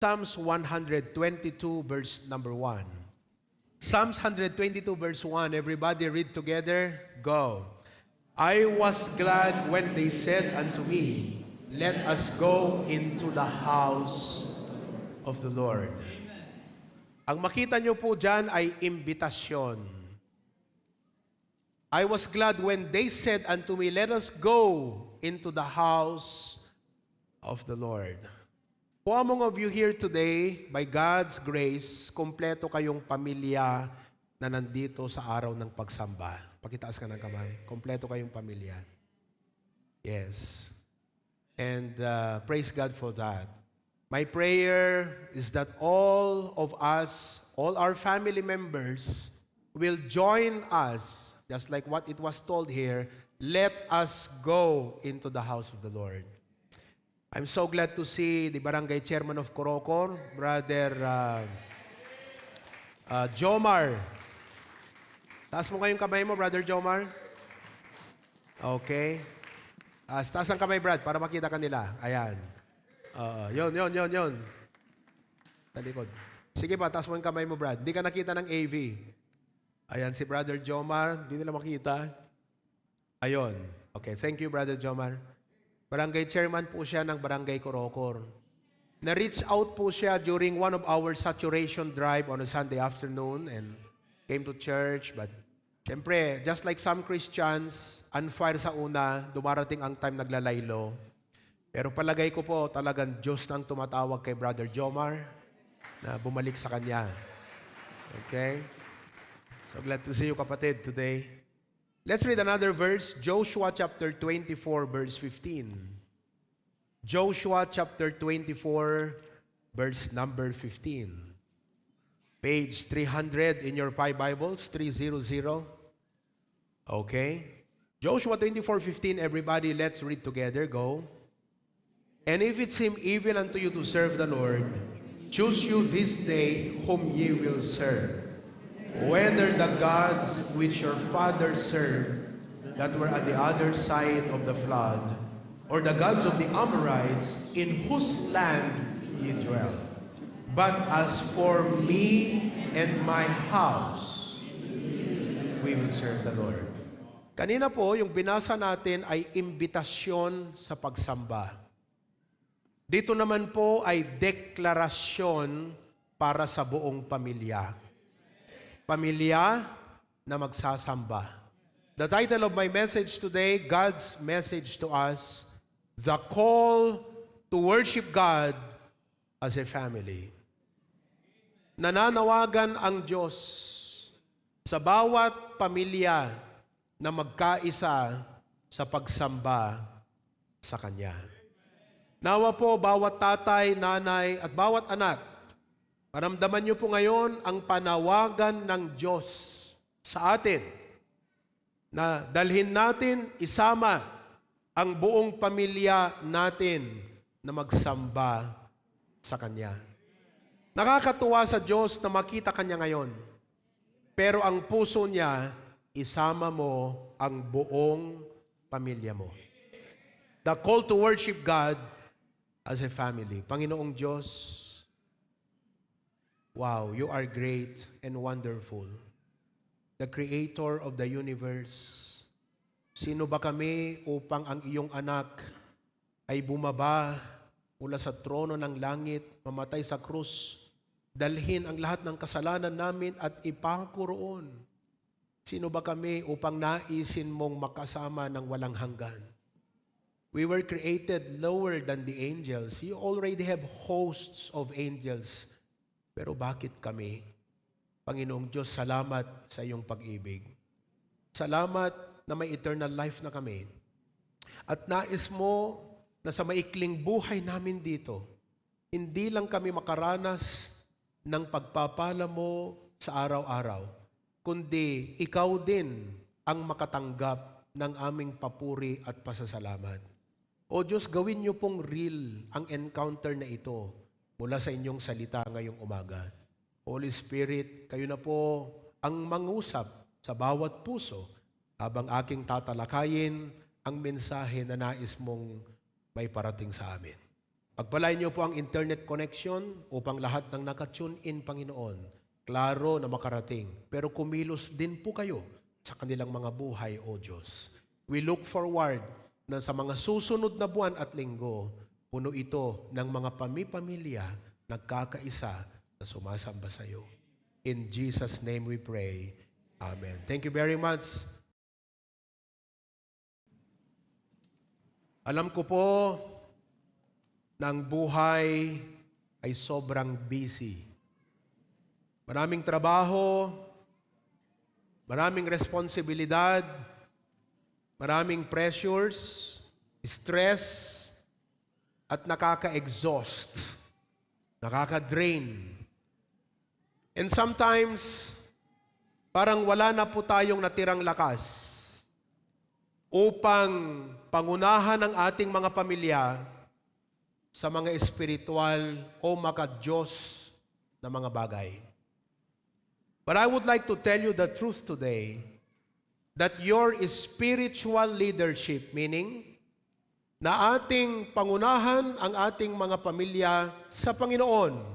Psalms 122 verse number 1. Psalms 122 verse 1. Everybody read together. Go. I was glad when they said unto me, let us go into the house of the Lord. Ang makita nyo po dyan ay imbitasyon. I was glad when they said unto me, let us go into the house of the Lord. Who among of you here today, by God's grace, kompleto kayong pamilya na nandito sa araw ng pagsamba? Pakitaas ka ng kamay. Kompleto kayong pamilya. Yes. And praise God for that. My prayer is that all of us, all our family members, will join us, just like what it was told here, let us go into the house of the Lord. I'm so glad to see the Barangay Chairman of Corocor, Brother Jomar. Taas mo kayong kamay mo, Brother Jomar. Okay. Taas ang kamay, Brad, para makita ka nila. Ayan. Yun. Talikod. Sige pa, taas mo yung kamay mo, Brad. Hindi ka nakita ng AV. Ayan, si Brother Jomar. Hindi nila makita. Ayun. Okay, thank you, Brother Jomar. Barangay Chairman po siya ng Barangay Corocor. Na-reach out po siya during one of our saturation drive on a Sunday afternoon and came to church. But, syempre, just like some Christians, unfire sa una, dumarating ang time naglalaylo. Pero palagay ko po, talagang Diyos nang tumatawag kay Brother Jomar na bumalik sa kanya. Okay? So glad to see you, kapatid, today. Let's read another verse, Joshua chapter 24, verse 15. Joshua chapter 24, verse number 15. Page 300 in your 5 Bibles, 300. Okay? Joshua 24:15, everybody, let's read together. Go. And if it seem evil unto you to serve the Lord, choose you this day whom ye will serve. Whether the gods which your fathers served, that were at the other side of the flood, or the gods of the Amorites, in whose land ye dwell. But as for me and my house, we will serve the Lord. Kanina po, yung binasa natin ay imbitasyon sa pagsamba. Dito naman po ay deklarasyon para sa buong pamilya. Pamilya na magsasamba. The title of my message today, God's message to us, the call to worship God as a family. Nananawagan ang Diyos sa bawat pamilya na magkaisa sa pagsamba sa Kanya. Nawa po, bawat tatay, nanay, at bawat anak, maramdaman niyo po ngayon ang panawagan ng Diyos sa atin na dalhin natin, isama ang buong pamilya natin na magsamba sa Kanya. Nakakatuwa sa Diyos na makita Kanya ngayon. Pero ang puso niya, isama mo ang buong pamilya mo. The call to worship God as a family. Panginoong Diyos, wow, you are great and wonderful. The Creator of the universe. Sino ba kami upang ang iyong anak ay bumaba mula sa trono ng langit, mamatay sa krus, dalhin ang lahat ng kasalanan namin at ipako roon. Sino ba kami upang naisin mong makasama ng walang hanggan? We were created lower than the angels. You already have hosts of angels. Pero bakit kami? Panginoong Diyos, salamat sa iyong pag-ibig. Salamat na may eternal life na kami. At nais mo na sa maikling buhay namin dito, hindi lang kami makaranas ng pagpapala mo sa araw-araw, kundi ikaw din ang makatanggap ng aming papuri at pasasalamat. O Diyos, gawin niyo pong real ang encounter na ito mula sa inyong salita ngayong umaga. Holy Spirit, kayo na po ang mangusap sa bawat puso habang aking tatalakayin ang mensahe na nais mong may parating sa amin. Pagpalain niyo po ang internet connection upang lahat ng nakatune in, Panginoon, klaro na makarating. Pero kumilos din po kayo sa kanilang mga buhay, O Diyos. We look forward na sa mga susunod na buwan at linggo, puno ito ng mga pamilya nagkakaisa na sumasamba sa iyo. In Jesus' name we pray. Amen. Thank you very much. Alam ko po na ang buhay ay sobrang busy. Maraming trabaho, maraming responsibilidad, maraming pressures, stress, at nakaka-exhaust, nakaka-drain. And sometimes, parang wala na po tayong natirang lakas upang pangunahan ang ating mga pamilya sa mga espiritual o maka-Diyos na mga bagay. But I would like to tell you the truth today that your spiritual leadership, meaning na ating pangunahan ang ating mga pamilya sa Panginoon,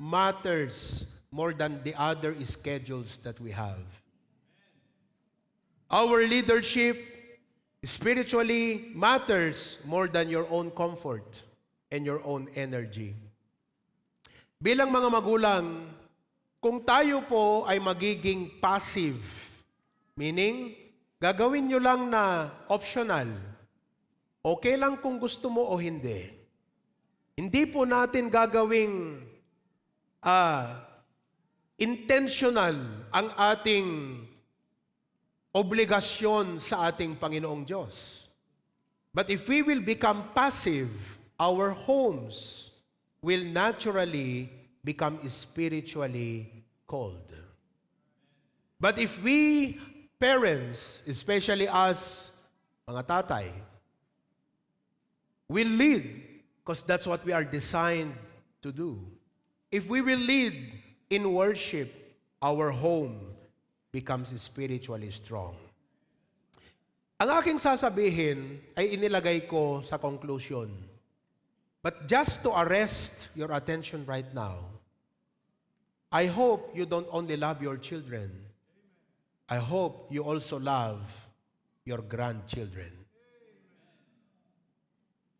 matters more than the other schedules that we have. Our leadership spiritually matters more than your own comfort and your own energy. Bilang mga magulang, kung tayo po ay magiging passive, meaning, gagawin nyo lang na optional, okay lang kung gusto mo o hindi. Hindi po natin gagawing intentional ang ating obligasyon sa ating Panginoong Diyos. But if we will become passive, our homes will naturally become spiritually cold. But if we parents, especially us, mga tatay, will lead, because that's what we are designed to do. If we will lead in worship, our home becomes spiritually strong. Ang aking sasabihin ay inilagay ko sa conclusion. But just to arrest your attention right now, I hope you don't only love your children. I hope you also love your grandchildren.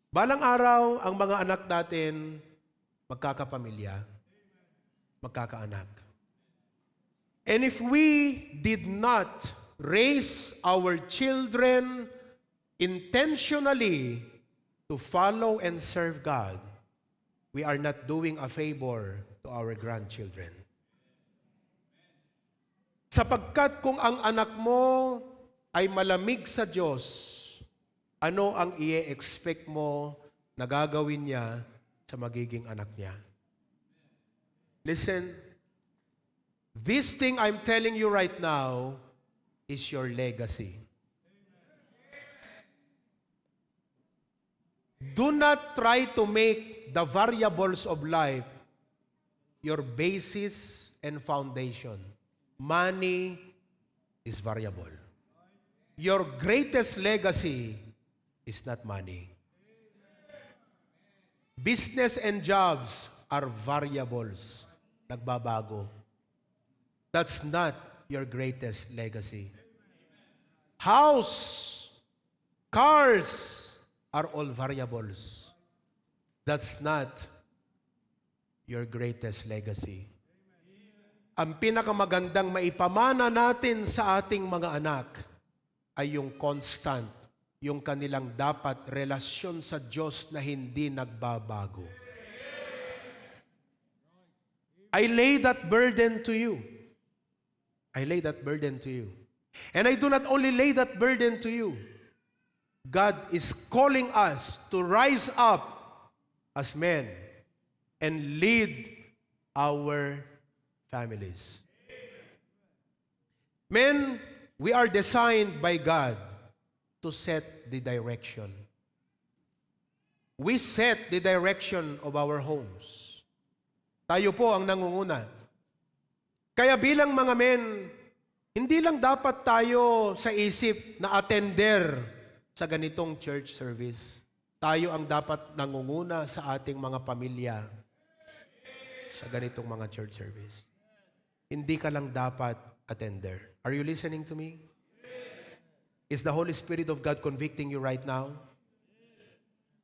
Balang araw, ang mga anak natin magkakapamilya, magkakaanak. And if we did not raise our children intentionally to follow and serve God, we are not doing a favor to our grandchildren. Sapagkat kung ang anak mo ay malamig sa Diyos, ano ang i-expect mo na gagawin niya sa magiging anak niya? Listen, this thing I'm telling you right now is your legacy. Do not try to make the variables of life your basis and foundation. Money is variable. Your greatest legacy is not money. Business and jobs are variables. Nagbabago. That's not your greatest legacy. House, cars, are all variables. That's not your greatest legacy. Ang pinakamagandang maipamana natin sa ating mga anak ay yung constant, yung kanilang dapat relasyon sa Diyos na hindi nagbabago. I lay that burden to you. I lay that burden to you. And I do not only lay that burden to you. God is calling us to rise up as men and lead our families. Men, we are designed by God to set the direction. We set the direction of our homes. Tayo po ang nangunguna. Kaya bilang mga men, hindi lang dapat tayo sa isip na attender sa ganitong church service. tayo ang dapat nangunguna sa ating mga pamilya sa ganitong mga church service. Hindi ka lang dapat attender. Are you listening to me? Is the Holy Spirit of God convicting you right now?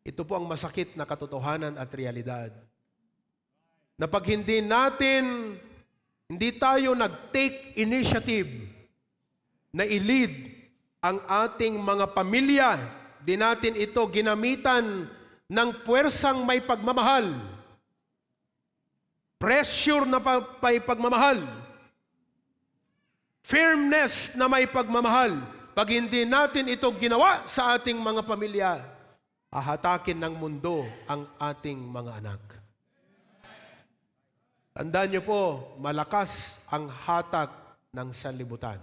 Ito po ang masakit na katotohanan at realidad. Na pag hindi tayo nag-take initiative na i-lead ang ating mga pamilya, di natin ito ginamitan ng puwersang may pagmamahal, pressure na may pagmamahal, firmness na may pagmamahal. Pag hindi natin ito ginawa sa ating mga pamilya, hahatakin ng mundo ang ating mga anak. Tandaan niyo po, malakas ang hatak ng sanlibutan.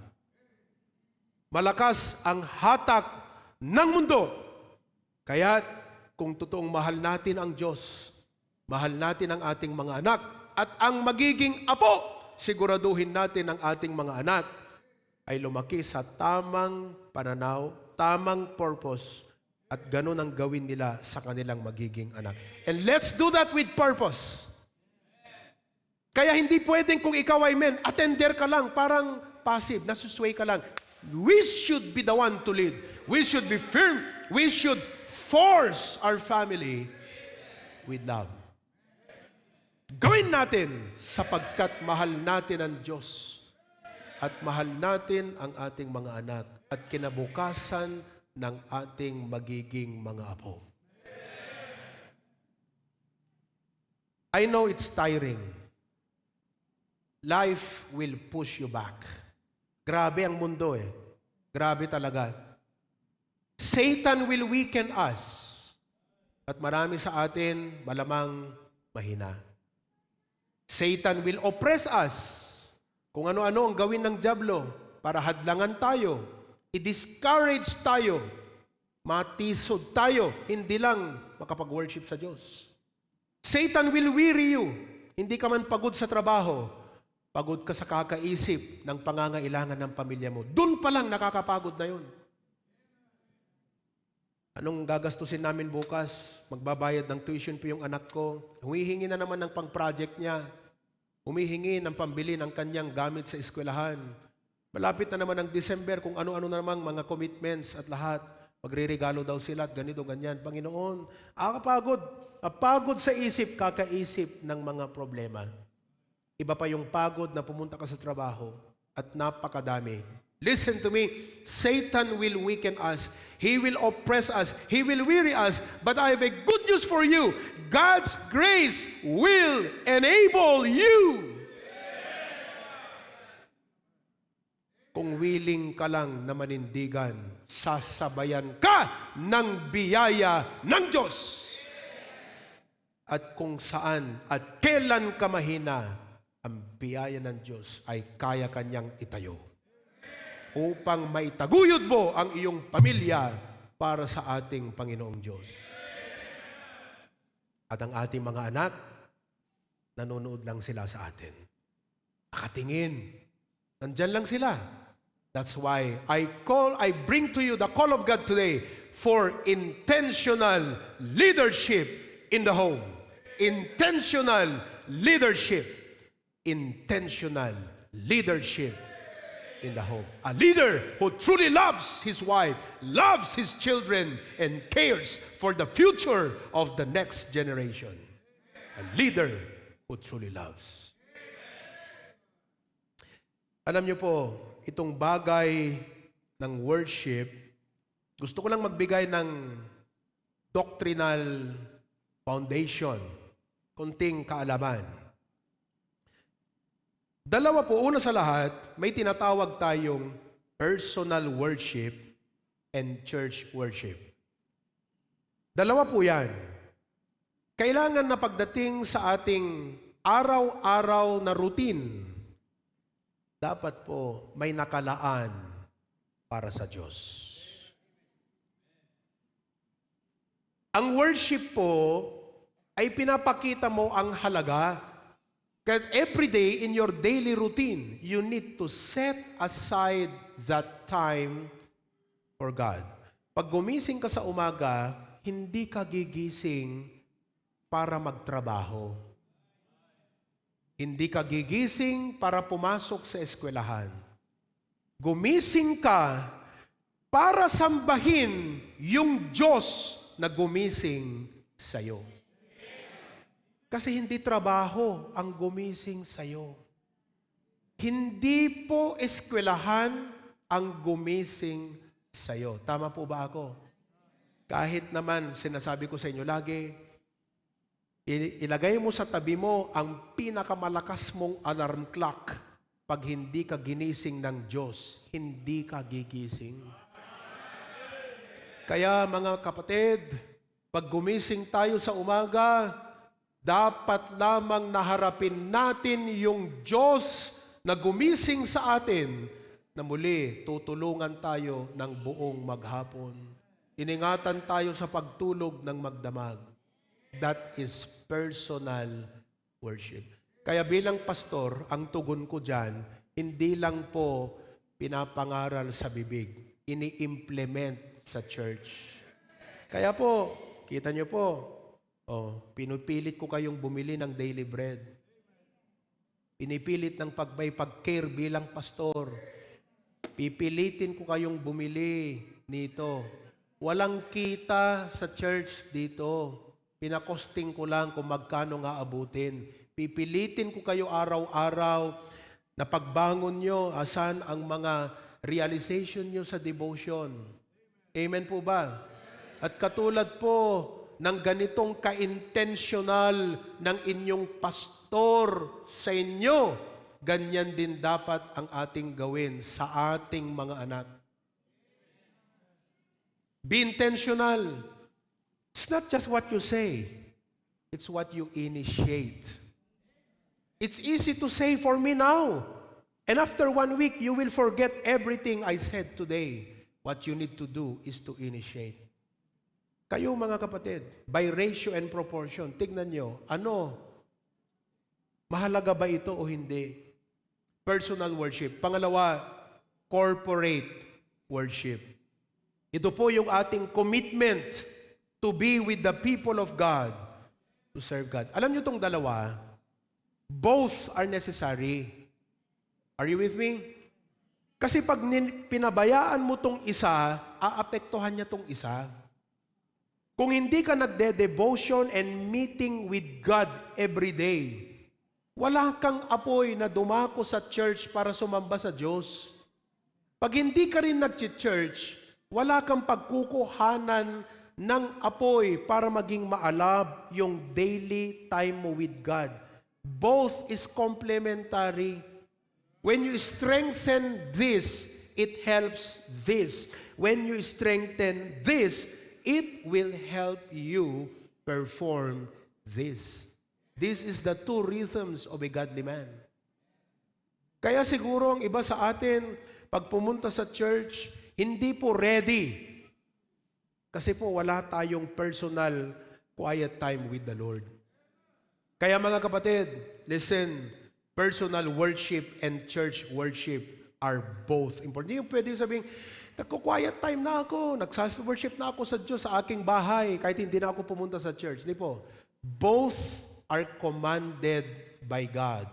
Malakas ang hatak ng mundo. Kaya kung totoong mahal natin ang Diyos, mahal natin ang ating mga anak, at ang magiging apo, siguraduhin natin ang ating mga anak ay lumaki sa tamang pananaw, tamang purpose, at ganun ang gawin nila sa kanilang magiging anak. And let's do that with purpose. Kaya hindi pwedeng kung ikaw ay attender ka lang, parang passive, nasusway ka lang. We should be the one to lead. We should be firm. We should force our family with love. Gawin natin sapagkat mahal natin ang Diyos at mahal natin ang ating mga anak at kinabukasan ng ating magiging mga apo. I know it's tiring. Life will push you back. Grabe ang mundo eh. Grabe talaga. Satan will weaken us. At marami sa atin malamang mahina. Satan will oppress us. Kung ano-ano ang gawin ng dyablo para hadlangan tayo, i-discourage tayo, matisod tayo, hindi lang makapag-worship sa Diyos. Satan will weary you. Hindi ka man pagod sa trabaho, pagod ka sa kakaisip ng pangangailangan ng pamilya mo. Doon pa lang nakakapagod na yun. Anong gagastusin namin bukas? Magbabayad ng tuition po yung anak ko. Humihingi na naman ng pang-project niya. Humihingi ng pambili ng kanyang gamit sa eskwelahan. Malapit na naman ang December kung ano-ano na namang mga commitments at lahat. Magre-regalo daw sila at ganito, ganyan. Panginoon, kapagod sa isip, kakaisip ng mga problema. Iba pa yung pagod na pumunta ka sa trabaho at napakadami. Listen to me, Satan will weaken us. He will oppress us. He will weary us. But I have a good news for you. God's grace will enable you. Kung willing ka lang na manindigan, sasabayan ka ng biyaya ng Diyos. At kung saan at kailan ka mahina, ang biyaya ng Diyos ay kaya kanyang itayo upang maitaguyod mo ang iyong pamilya para sa ating Panginoong Diyos. At ang ating mga anak, nanonood lang sila sa atin. Nakatingin. Nandyan lang sila. That's why I bring to you the call of God today for intentional leadership in the home. Intentional leadership. Intentional leadership in the home. A leader who truly loves his wife, loves his children, and cares for the future of the next generation. A leader who truly loves. Alam niyo po, itong bagay ng worship, gusto ko lang magbigay ng doctrinal foundation, konting kaalaman. Dalawa po, una sa lahat, may tinatawag tayong personal worship and church worship. Dalawa po yan. Kailangan na pagdating sa ating araw-araw na routine, dapat po may nakalaan para sa Diyos. Ang worship po ay pinapakita mo ang halaga. Because every day in your daily routine, you need to set aside that time for God. Pag gumising ka sa umaga, hindi ka gigising para magtrabaho. Hindi ka gigising para pumasok sa eskwelahan. Gumising ka para sambahin yung Diyos na gumising sa'yo. Kasi hindi trabaho ang gumising sa'yo. Hindi po eskwelahan ang gumising sa'yo. Tama po ba ako? Kahit naman, sinasabi ko sa inyo lagi, ilagay mo sa tabi mo ang pinakamalakas mong alarm clock. Pag hindi ka ginising ng Diyos, hindi ka gigising. Kaya mga kapatid, pag gumising tayo sa umaga, dapat lamang naharapin natin yung Diyos na gumising sa atin na muli tutulungan tayo ng buong maghapon. Iningatan tayo sa pagtulog ng magdamag. That is personal worship. Kaya bilang pastor, ang tugon ko dyan, hindi lang po pinapangaral sa bibig, ini-implement sa church. Kaya po, kita nyo po, pinupilit ko kayong bumili ng daily bread. Pinipilit ng pag-care bilang pastor. Pipilitin ko kayong bumili nito. Walang kita sa church dito. Pinakosting ko lang kung magkano nga abutin. Pipilitin ko kayo araw-araw na pagbangon nyo, asan ang mga realization nyo sa devotion. Amen po ba? At katulad po ng ganitong ka-intentional ng inyong pastor sa inyo, ganyan din dapat ang ating gawin sa ating mga anak. Be intentional. It's not just what you say. It's what you initiate. It's easy to say for me now. And after 1 week, you will forget everything I said today. What you need to do is to initiate. Kayo mga kapatid, by ratio and proportion, tignan nyo, mahalaga ba ito o hindi? Personal worship. Pangalawa, corporate worship. Ito po yung ating commitment to be with the people of God, to serve God. Alam nyo itong dalawa, both are necessary. Are you with me? Kasi pag pinabayaan mo itong isa, aapektuhan niya itong isa. Kung hindi ka nagde-devotion and meeting with God every day, wala kang apoy na dumako sa church para sumamba sa Diyos. Pag hindi ka rin nag-church, wala kang pagkukuhanan ng apoy para maging maalab yung daily time mo with God. Both is complementary. When you strengthen this, it helps this. When you strengthen this, it will help you perform this. This is the two rhythms of a godly man. Kaya siguro ang iba sa atin, pag pumunta sa church, hindi po ready. Kasi po wala tayong personal quiet time with the Lord. Kaya mga kapatid, listen, personal worship and church worship are both important. Hindi yung pwede sabihin, nagko-quiet time na ako, nagsas-worship na ako sa Diyos sa aking bahay, kahit hindi na ako pumunta sa church. Hindi po. Both are commanded by God.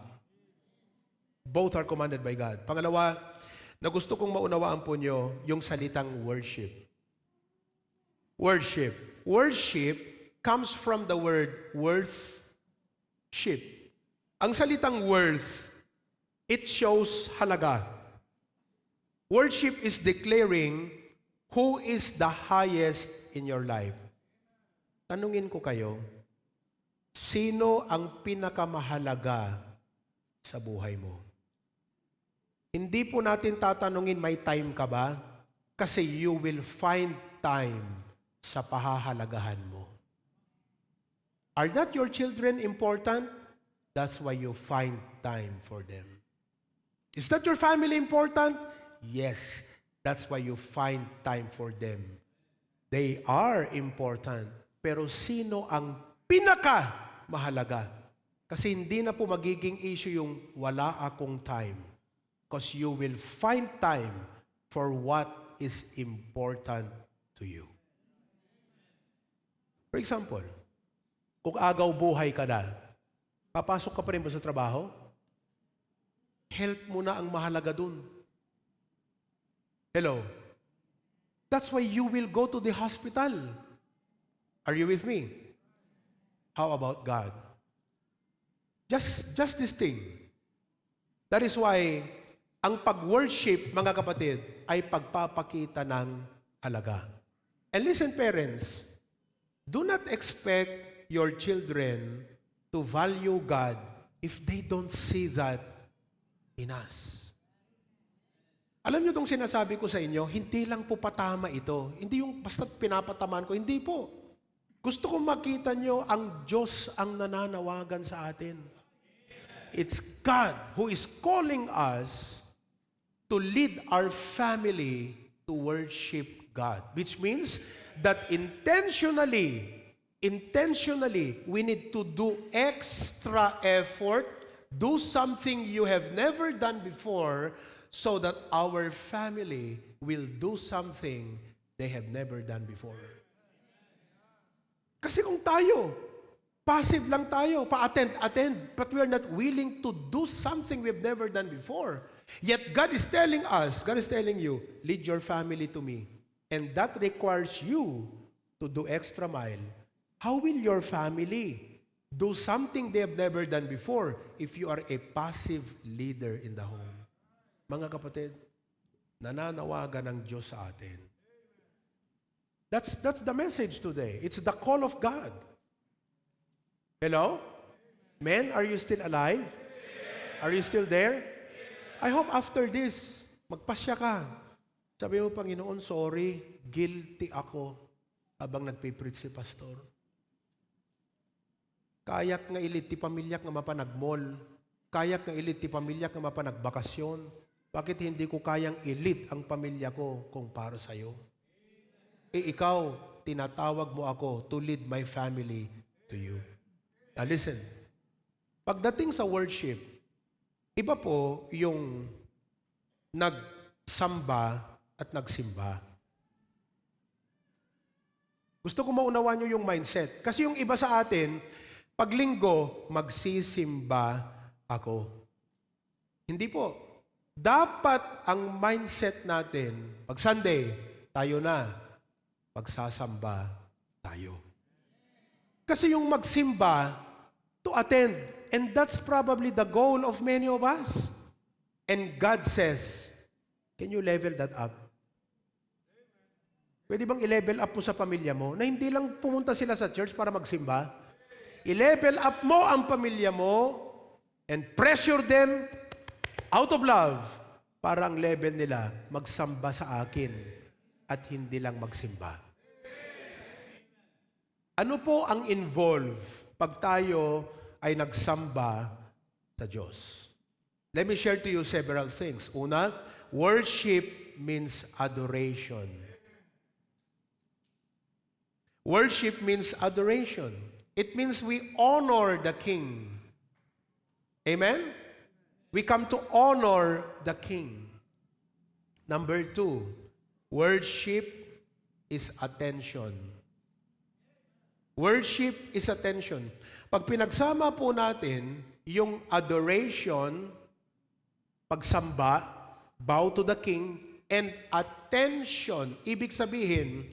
Both are commanded by God. Pangalawa, na gusto kong maunawaan po nyo, yung salitang worship. Worship. Worship comes from the word worth-ship. Ang salitang worth, it shows halaga. Worship is declaring who is the highest in your life. Tanungin ko kayo, sino ang pinakamahalaga sa buhay mo? Hindi po natin tatanungin, may time ka ba? Kasi you will find time sa pahahalagahan mo. Are not your children important? That's why you find time for them. Is that your family important? Yes, that's why you find time for them. They are important. Pero sino ang pinaka-mahalaga? Kasi hindi na po magiging issue yung wala akong time. Because you will find time for what is important to you. For example, kung agaw buhay ka na, papasok ka pa rin ba sa trabaho? Health mo na ang mahalaga dun. Hello? That's why you will go to the hospital. Are you with me? How about God? Just this thing. That is why ang pag-worship, mga kapatid, ay pagpapakita ng halaga. And listen, parents, do not expect your children to value God if they don't see that in us. Alam niyo itong sinasabi ko sa inyo, hindi lang po patama ito. Hindi yung basta't pinapatamaan ko, hindi po. Gusto kong makita niyo ang Diyos ang nananawagan sa atin. It's God who is calling us to lead our family to worship God. Which means that intentionally, we need to do extra effort, do something you have never done before, so that our family will do something they have never done before. Kasi kung tayo, passive lang tayo, pa-attend, but we are not willing to do something we've never done before. Yet God is telling us, God is telling you, lead your family to me. And that requires you to do extra mile. How will your family do something they have never done before if you are a passive leader in the home? Mga kapatid, nananawagan ng Diyos sa atin. That's the message today. It's the call of God. Hello? Men, are you still alive? Are you still there? I hope after this, magpasya ka. Sabi mo, Panginoon, sorry, guilty ako habang nagpipreach si pastor. Kayak nga ilit ti pamilyak nga mapanagmall. Kayak nga ilit ti pamilyak nga mapanagbakasyon. Bakit hindi ko kayang ilit ang pamilya ko kung para sa'yo? Ikaw, tinatawag mo ako to lead my family to you. Now listen, pagdating sa worship, iba po yung nagsamba at nagsimba. Gusto ko maunawaan nyo yung mindset. Kasi yung iba sa atin, pag linggo, magsisimba ako. Hindi po. Dapat ang mindset natin, pag Sunday, tayo na, magsasamba tayo. Kasi yung magsimba, to attend. And that's probably the goal of many of us. And God says, can you level that up? Pwede bang i-level up mo sa pamilya mo na hindi lang pumunta sila sa church para magsimba? I-level up mo ang pamilya mo and pressure them out of love para ang level nila magsamba sa akin at hindi lang magsimba. Ano po ang involve pag tayo ay nagsamba sa Diyos? Let me share to you several things. Una, worship means adoration. Worship means adoration. It means we honor the King. Amen? We come to honor the King. Number 2, worship is attention. Worship is attention. Pag pinagsama po natin yung adoration, pagsamba, bow to the King, and attention, ibig sabihin,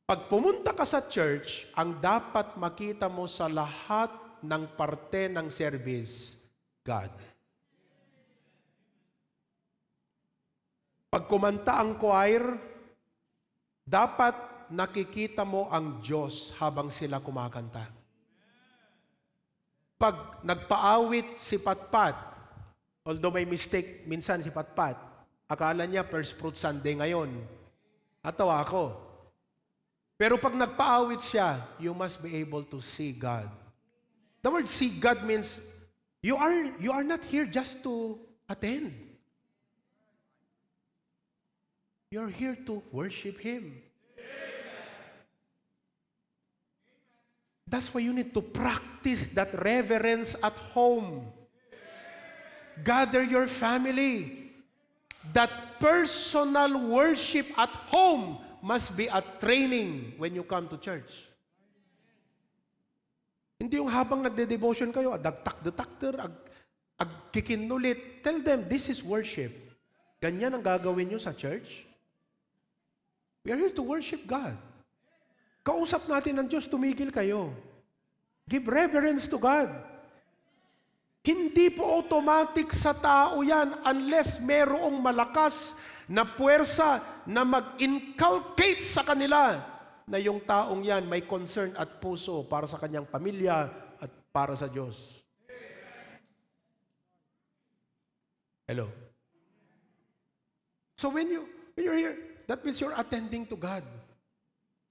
pag pumunta ka sa church, ang dapat makita mo sa lahat ng parte ng service, God. Pag kumanta ang choir, dapat nakikita mo ang Diyos habang sila kumakanta. Pag nagpaawit si Patpat, although may mistake minsan si Patpat, akala niya First Fruit Sunday ngayon. Natawa ako. Pero pag nagpaawit siya, you must be able to see God. The word see God means you are not here just to attend. You're here to worship Him. That's why you need to practice that reverence at home. Gather your family. That personal worship at home must be a training when you come to church. Hindi yung habang nagde-devotion kayo, adagtak-detakter, kikinulit. Tell them, this is worship. Ganyan ang gagawin nyo sa church. We are here to worship God. Kausap natin ng Diyos, tumigil kayo. Give reverence to God. Hindi po automatic sa tao yan unless merong malakas na puwersa na mag-inculcate sa kanila na yung taong yan may concern at puso para sa kanyang pamilya at para sa Diyos. Hello? So when you're here, that means you're attending to God.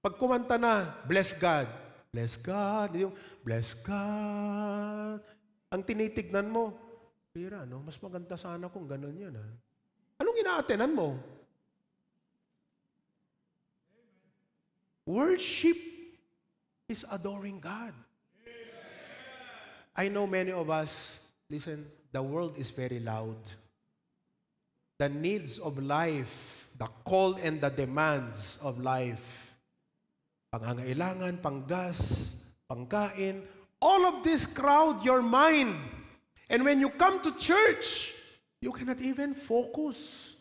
Pag kumanta na, bless God. Bless God. Yung, bless God. Ang tinitignan mo, pira, no? Mas maganda sana kung ganun yun. Ha? Anong ina-attenan mo? Worship is adoring God. I know many of us, listen, the world is very loud. The needs of life, the call and the demands of life, pangangailangan, panggas, pangkain, all of this crowd your mind. And when you come to church, you cannot even focus.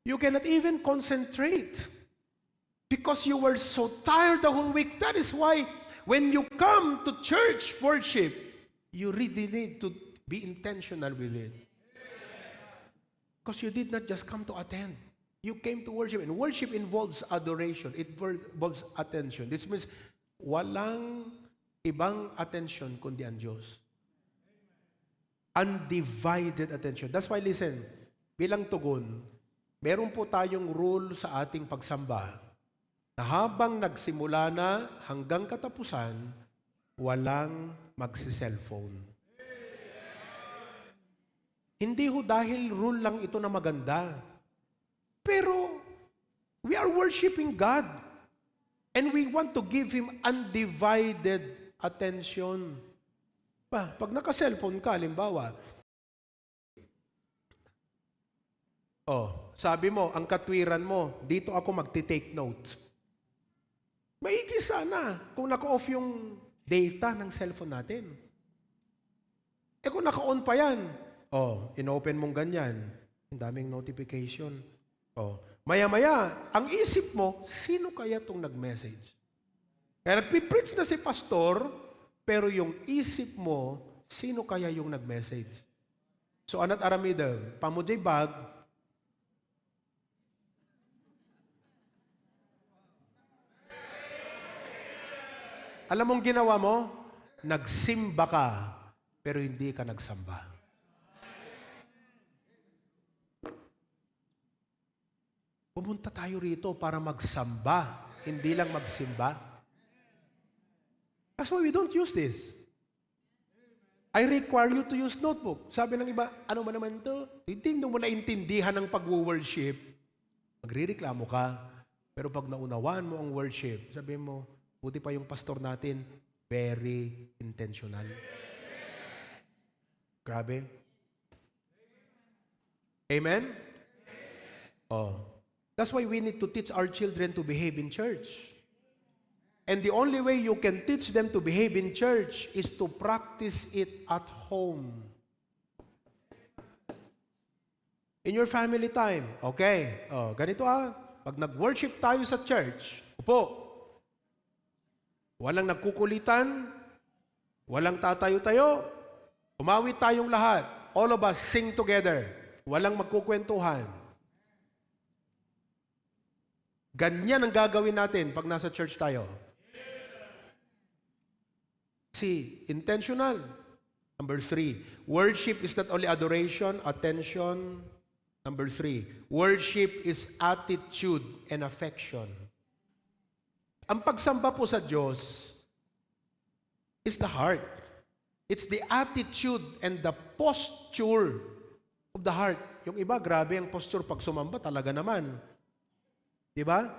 You cannot even concentrate. Because you were so tired the whole week. That is why when you come to church worship, you really need to be intentional with it. Because you did not just come to attend. You came to worship. And worship involves adoration. It involves attention. This means walang ibang attention kundi ang Diyos. Undivided attention. That's why, listen, bilang tugon, meron po tayong rule sa ating pagsamba na habang nagsimula na hanggang katapusan, walang magsi-cellphone. Hindi ho dahil rule lang ito na maganda. Pero we are worshiping God. And we want to give Him undivided attention. Pag naka-cellphone ka, halimbawa, sabi mo, ang katwiran mo, dito ako magti-take notes. Maigi sana kung naka-off yung data ng cellphone natin. Kung naka-on pa yan, inopen mong ganyan, ang daming notification. Maya-maya, ang isip mo, sino kaya itong nag-message? Kaya nagpipreach na si pastor, pero yung isip mo, sino kaya yung nag-message? So, anat aramida, pamuday bag, alam mong ginawa mo? Nagsimba ka, pero hindi ka nagsamba. Pumunta tayo rito para magsamba, hindi lang magsimba. That's why we don't use this. I require you to use notebook. Sabi ng iba, ano ba naman ito? Hindi mo naintindihan ng pag-worship. Magrireklamo ka. Pero pag naunawaan mo ang worship, sabi mo, buti pa yung pastor natin, very intentional. Grabe. Amen? That's why we need to teach our children to behave in church. And the only way you can teach them to behave in church is to practice it at home. In your family time. Okay. Ganito Pag nag-worship tayo sa church, upo. Walang nagkukulitan, walang tatayo-tayo, umawit tayong lahat. All of us sing together. Walang magkukwentuhan. Ganyan ang gagawin natin pag nasa church tayo. See, intentional. Number 3, worship is not only adoration, attention. Number 3, worship is attitude and affection. Ang pagsamba po sa Diyos is the heart. It's the attitude and the posture of the heart. Yung iba, grabe ang posture pag sumamba, talaga naman. Diba?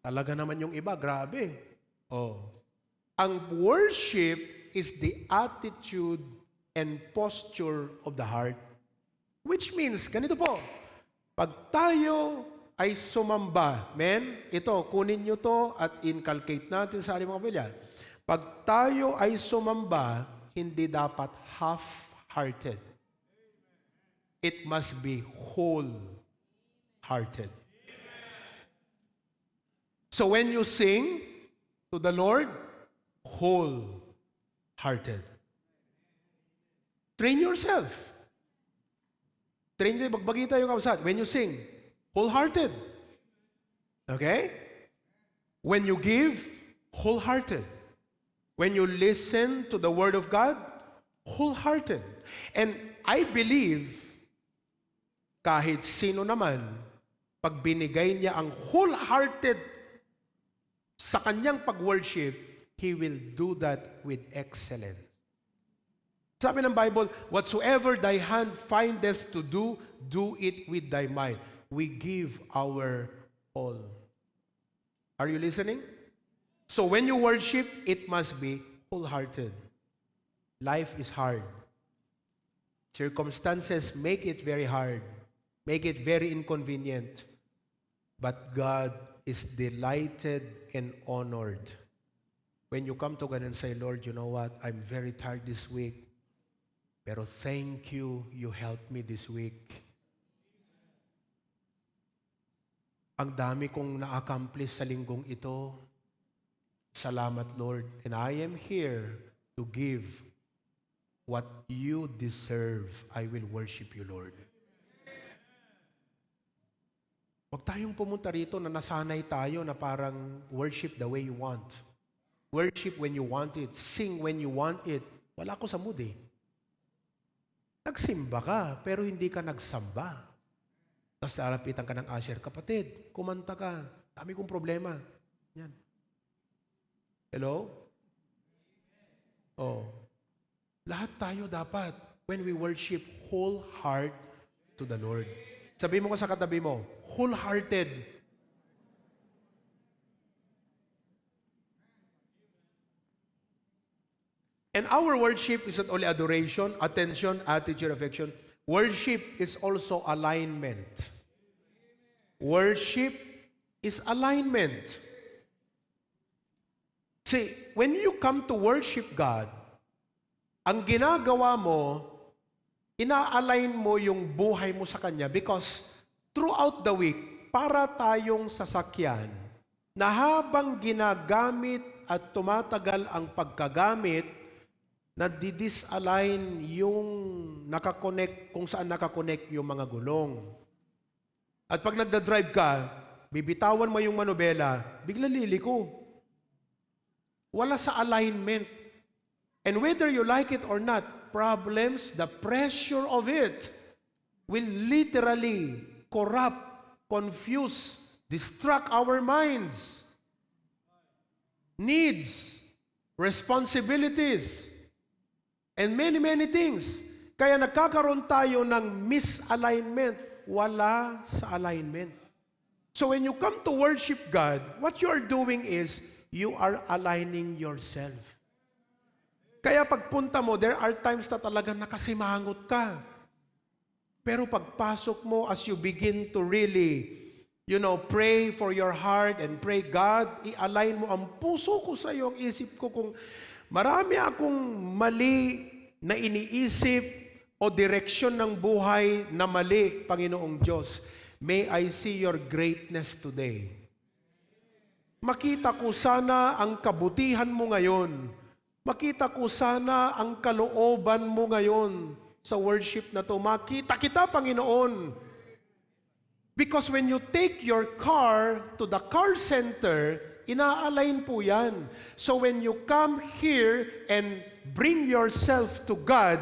Talaga naman yung iba, grabe. Ang worship is the attitude and posture of the heart. Which means, ganito po, pag tayo ay sumamba, ito, kunin nyo to at inculcate natin sa ating mga pamilya. Pag tayo ay sumamba, hindi dapat half-hearted. It must be whole-hearted. So when you sing to the Lord, whole-hearted. Train yourself. Train yourself. Magbagita yung kausap. When you sing, wholehearted. Okay? When you give, wholehearted. When you listen to the Word of God, wholehearted. And I believe, kahit sino naman, pag binigay niya ang wholehearted sa kanyang pag-worship, he will do that with excellence. Sabi ng Bible, whatsoever thy hand findeth to do, do it with thy might. We give our all. Are you listening? So when you worship, it must be wholehearted. Life is hard. Circumstances make it very hard, make it very inconvenient. But God is delighted and honored when you come to God and say, Lord, you know what? I'm very tired this week. Pero thank you, you helped me this week. Ang dami kong na-accomplish sa linggong ito. Salamat, Lord. And I am here to give what you deserve. I will worship you, Lord. Huwag tayong pumunta rito na nasanay tayo na parang worship the way you want. Worship when you want it. Sing when you want it. Wala ko sa mood eh. Nagsimba ka, pero hindi ka nagsamba. Tapos lalapitan ka ng usher, kapatid, kumanta ka. Dami kong problema. Yan. Hello? Oh. Lahat tayo dapat, when we worship, whole heart to the Lord. Sabi mo ka sa katabi mo, wholehearted. And our worship is not only adoration, attention, attitude, affection. Worship is also alignment. Worship is alignment. See, when you come to worship God, ang ginagawa mo, ina-align mo yung buhay mo sa Kanya because throughout the week, para tayong sasakyan na habang ginagamit at tumatagal ang pagkagamit, nadi-disalign yung nakakonect, kung saan nakakonect yung mga gulong. At pag nagda-drive ka, bibitawan mo yung manubela, bigla liliko. Wala sa alignment. And whether you like it or not, problems, the pressure of it will literally corrupt, confuse, distract our minds. Needs, responsibilities, and many, many things. Kaya nagkakaroon tayo ng misalignment. Wala sa alignment. So when you come to worship God, what you are doing is, you are aligning yourself. Kaya pagpunta mo, there are times na talagang nakasimangot ka. Pero pagpasok mo, as you begin to really, pray for your heart and pray, God, i-align mo ang puso ko sa iyo, ang isip ko kung marami akong mali na iniisip o direksyon ng buhay na mali, Panginoong Diyos. May I see your greatness today. Makita ko sana ang kabutihan mo ngayon. Makita ko sana ang kalooban mo ngayon sa worship na to. Makita kita, Panginoon. Because when you take your car to the car center, ina-align po yan. So when you come here and bring yourself to God,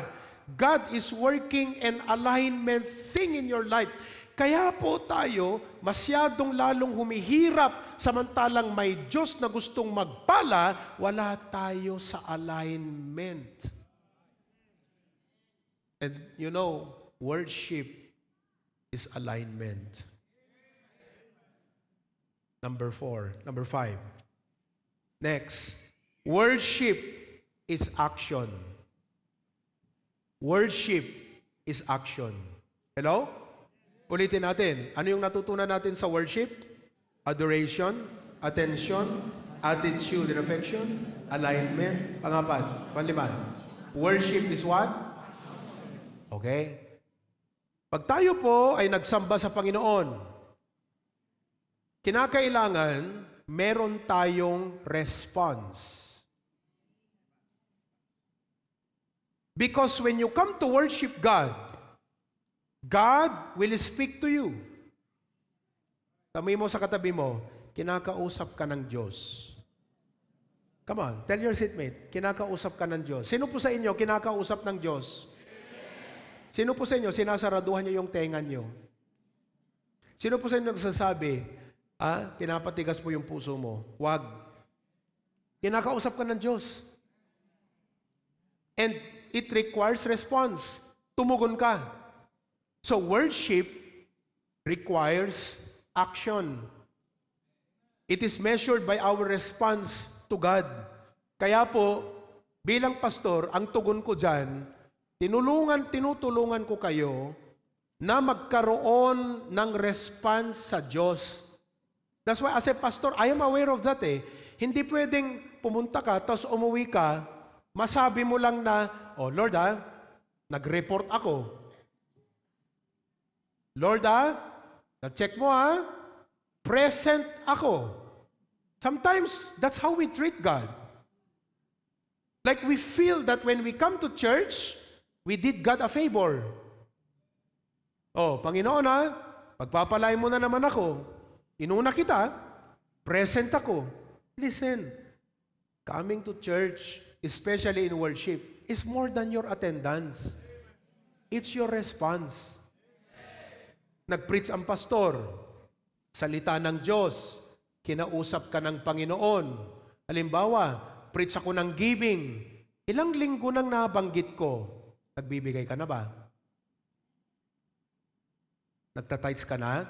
God is working an alignment thing in your life. Kaya po tayo masyadong lalong humihirap samantalang may Diyos na gustong magpala, wala tayo sa alignment. And worship is alignment. Number 5. Next, worship is action. Worship is action. Hello? Ulitin natin. Ano yung natutunan natin sa worship? Adoration, attention, attitude and affection, Alignment. Pangapat. Panlima. Worship is what? Okay. Pag tayo po ay nagsamba sa Panginoon, kinakailangan meron tayong response. Because when you come to worship God, God will speak to you. Tamoy mo sa katabi mo, kinakausap ka ng Diyos. Come on, tell your seatmate, kinakausap ka ng Diyos. Sino po sa inyo kinakausap ng Diyos? Sino po sa inyo sinasaraduhan niyo yung tenga niyo? Sino po sa inyo nagsasabi, pinapatigas po yung puso mo? Wag. Kinakausap ka ng Diyos. And it requires response. Tumugon ka. So worship requires action. It is measured by our response to God. Kaya po, bilang pastor, ang tugon ko dyan, tinutulungan ko kayo na magkaroon ng response sa Diyos. That's why as a pastor, I am aware of that eh. Hindi pwedeng pumunta ka, tapos umuwi ka, masabi mo lang na, oh Lord nag-report ako. Lord na-check mo present ako. Sometimes, that's how we treat God. Like we feel that when we come to church, we did God a favor. Oh, Panginoon pagpapalain mo na naman ako. Inuna kita, present ako. Listen, coming to church, especially in worship, is more than your attendance. It's your response. Nag-preach ang pastor, salita ng Diyos, kinausap ka ng Panginoon. Halimbawa, preach ako ng giving. Ilang linggo nang nabanggit ko, nagbibigay ka na ba? Nagtatites ka na?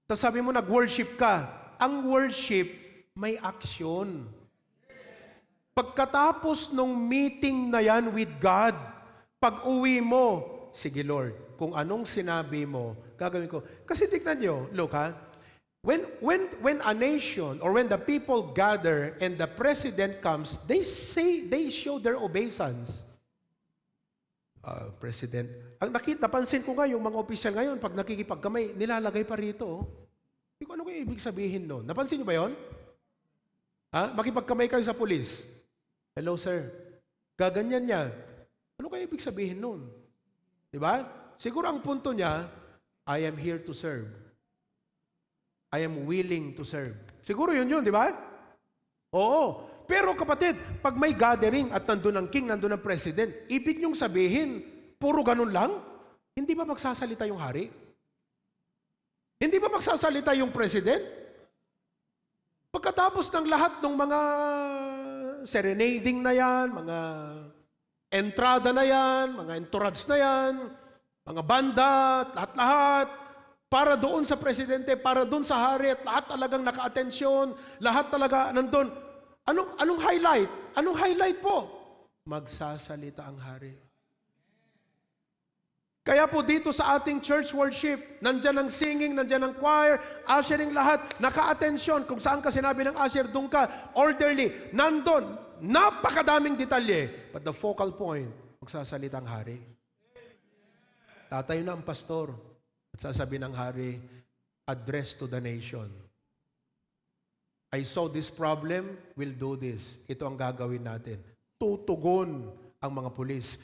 Tapos sabi mo, nag-worship ka. Ang worship, may action. Pagkatapos nung meeting na yan with God, pag uwi mo, sige Lord, kung anong sinabi mo, gagawin ko. Kasi tignan nyo, look when a nation or when the people gather and the president comes, they show their obeisance. President, napansin ko nga yung mga opisyal ngayon, pag nakikipagkamay, nilalagay pa rito. Hindi ko ano kaya ibig sabihin nun. Napansin nyo ba yun? Makipagkamay kayo sa pulis. Hello sir. Gaganyan niya. Ano kaya ibig sabihin nun? Diba? Siguro ang punto niya, I am here to serve. I am willing to serve. Siguro yun, di ba? Oo. Pero kapatid, pag may gathering at nandun ang king, nandun ang president, ibig niyong sabihin, puro ganun lang? Hindi ba magsasalita yung hari? Hindi ba magsasalita yung president? Pagkatapos ng lahat ng mga serenading na yan, mga entrada na yan, mga entourage na yan, mga banda, lahat-lahat, para doon sa presidente, para doon sa hari, at lahat talagang naka-atensyon, lahat talaga nandun. Anong highlight? Anong highlight po? Magsasalita ang hari. Kaya po dito sa ating church worship, nandyan ang singing, nandyan ang choir, ushering lahat, naka-atensyon. Kung saan ka sinabi ng usher, doon ka, orderly, nandun, napakadaming detalye. But the focal point, magsasalita ang hari. Tatayo na ang pastor. At sasabi ng hari, address to the nation. I saw this problem, we'll do this. Ito ang gagawin natin. Tutugon ang mga pulis.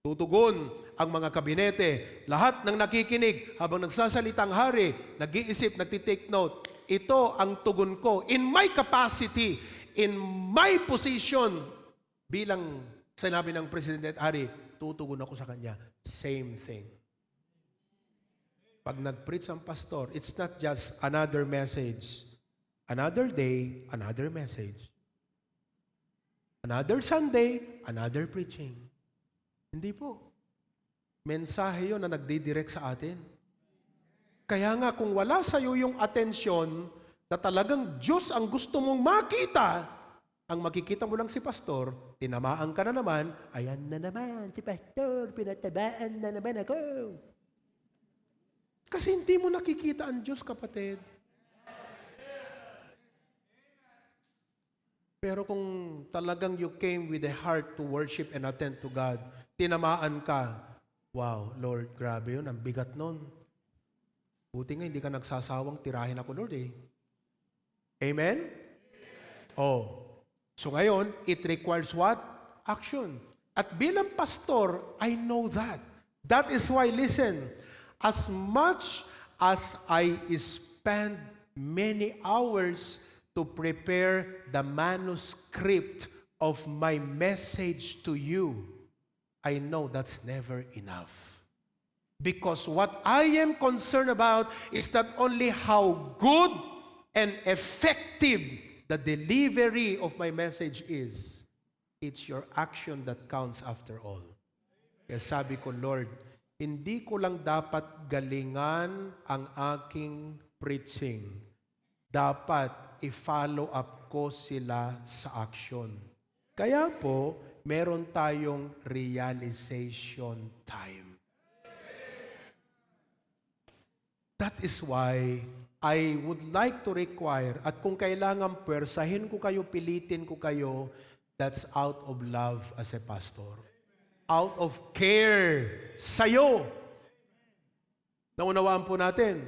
Tutugon ang mga kabinete. Lahat ng nakikinig habang nagsasalita ang hari, nag-iisip, nagtitake note. Ito ang tugon ko. In my capacity, in my position, bilang sinabi ng President at hari, tutugon ako sa kanya. Same thing. Pag nag-preach ang pastor, it's not just another message. Another day, another message. Another Sunday, another preaching. Hindi po. Mensahe yun na nagdidirect sa atin. Kaya nga kung wala sa iyo yung atensyon na talagang Diyos ang gusto mong makita, ang makikita mo lang si pastor, tinamaan ka na naman, ayan na naman, si pastor, pinatabaan na naman ako. Kasi hindi mo nakikita ang Diyos, kapatid. Pero kung talagang you came with a heart to worship and attend to God, tinamaan ka, wow, Lord, grabe yun, ang bigat nun. Buti nga, hindi ka nagsasawang tirahin ako, Lord eh. Amen? Oh. So ngayon, it requires what? Action. At bilang pastor, I know that. That is why, listen, as much as I spend many hours to prepare the manuscript of my message to you, I know that's never enough. Because what I am concerned about is not only how good and effective the delivery of my message is, it's your action that counts after all. Kaya sabi ko, Lord, hindi ko lang dapat galingan ang aking preaching. Dapat i-follow up ko sila sa action. Kaya po, meron tayong realization time. That is why I would like to require, at kung kailangan pwersahin ko kayo, pilitin ko kayo, that's out of love as a pastor. Out of care sa'yo. Naunawaan po natin.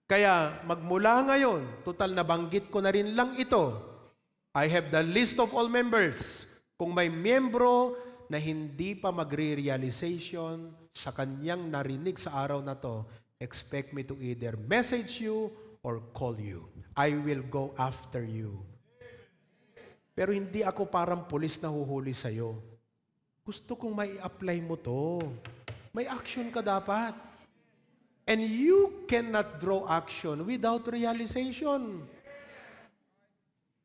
Kaya magmula ngayon, total nabanggit ko na rin lang ito. I have the list of all members. Kung may miyembro na hindi pa magre-realization sa kanyang narinig sa araw na to, expect me to either message you or call you. I will go after you. Pero hindi ako parang pulis na huhuli sa'yo. Gusto kong may apply mo to. May action ka dapat. And you cannot draw action without realization.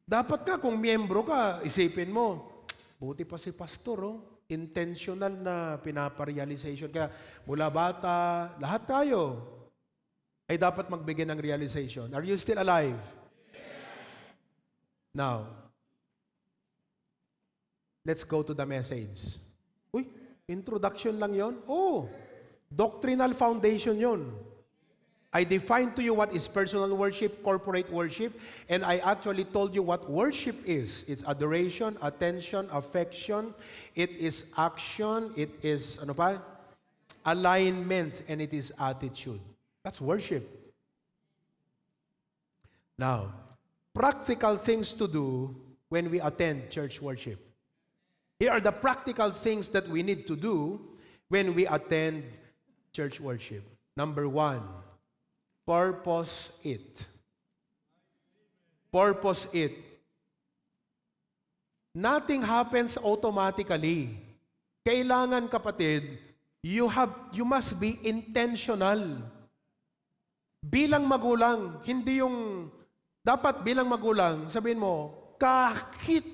Dapat ka, kung miyembro ka, isipin mo, buti pa si pastor, oh. Intentional na pinaparealization. Kaya mula bata, lahat tayo ay dapat magbigay ng realization. Are you still alive? Now, let's go to the message. Uy, introduction lang yon? Oh, doctrinal foundation yon. I defined to you what is personal worship, corporate worship, and I actually told you what worship is. It's adoration, attention, affection, it is action, it is, ano pa? Alignment, and it is attitude. That's worship. Now, practical things to do when we attend church worship. Here are the practical things that we need to do when we attend church worship. Number 1, purpose it. Purpose it. Nothing happens automatically. Kailangan, kapatid, you must be intentional. Bilang magulang, hindi yung, dapat bilang magulang, sabihin mo, kahit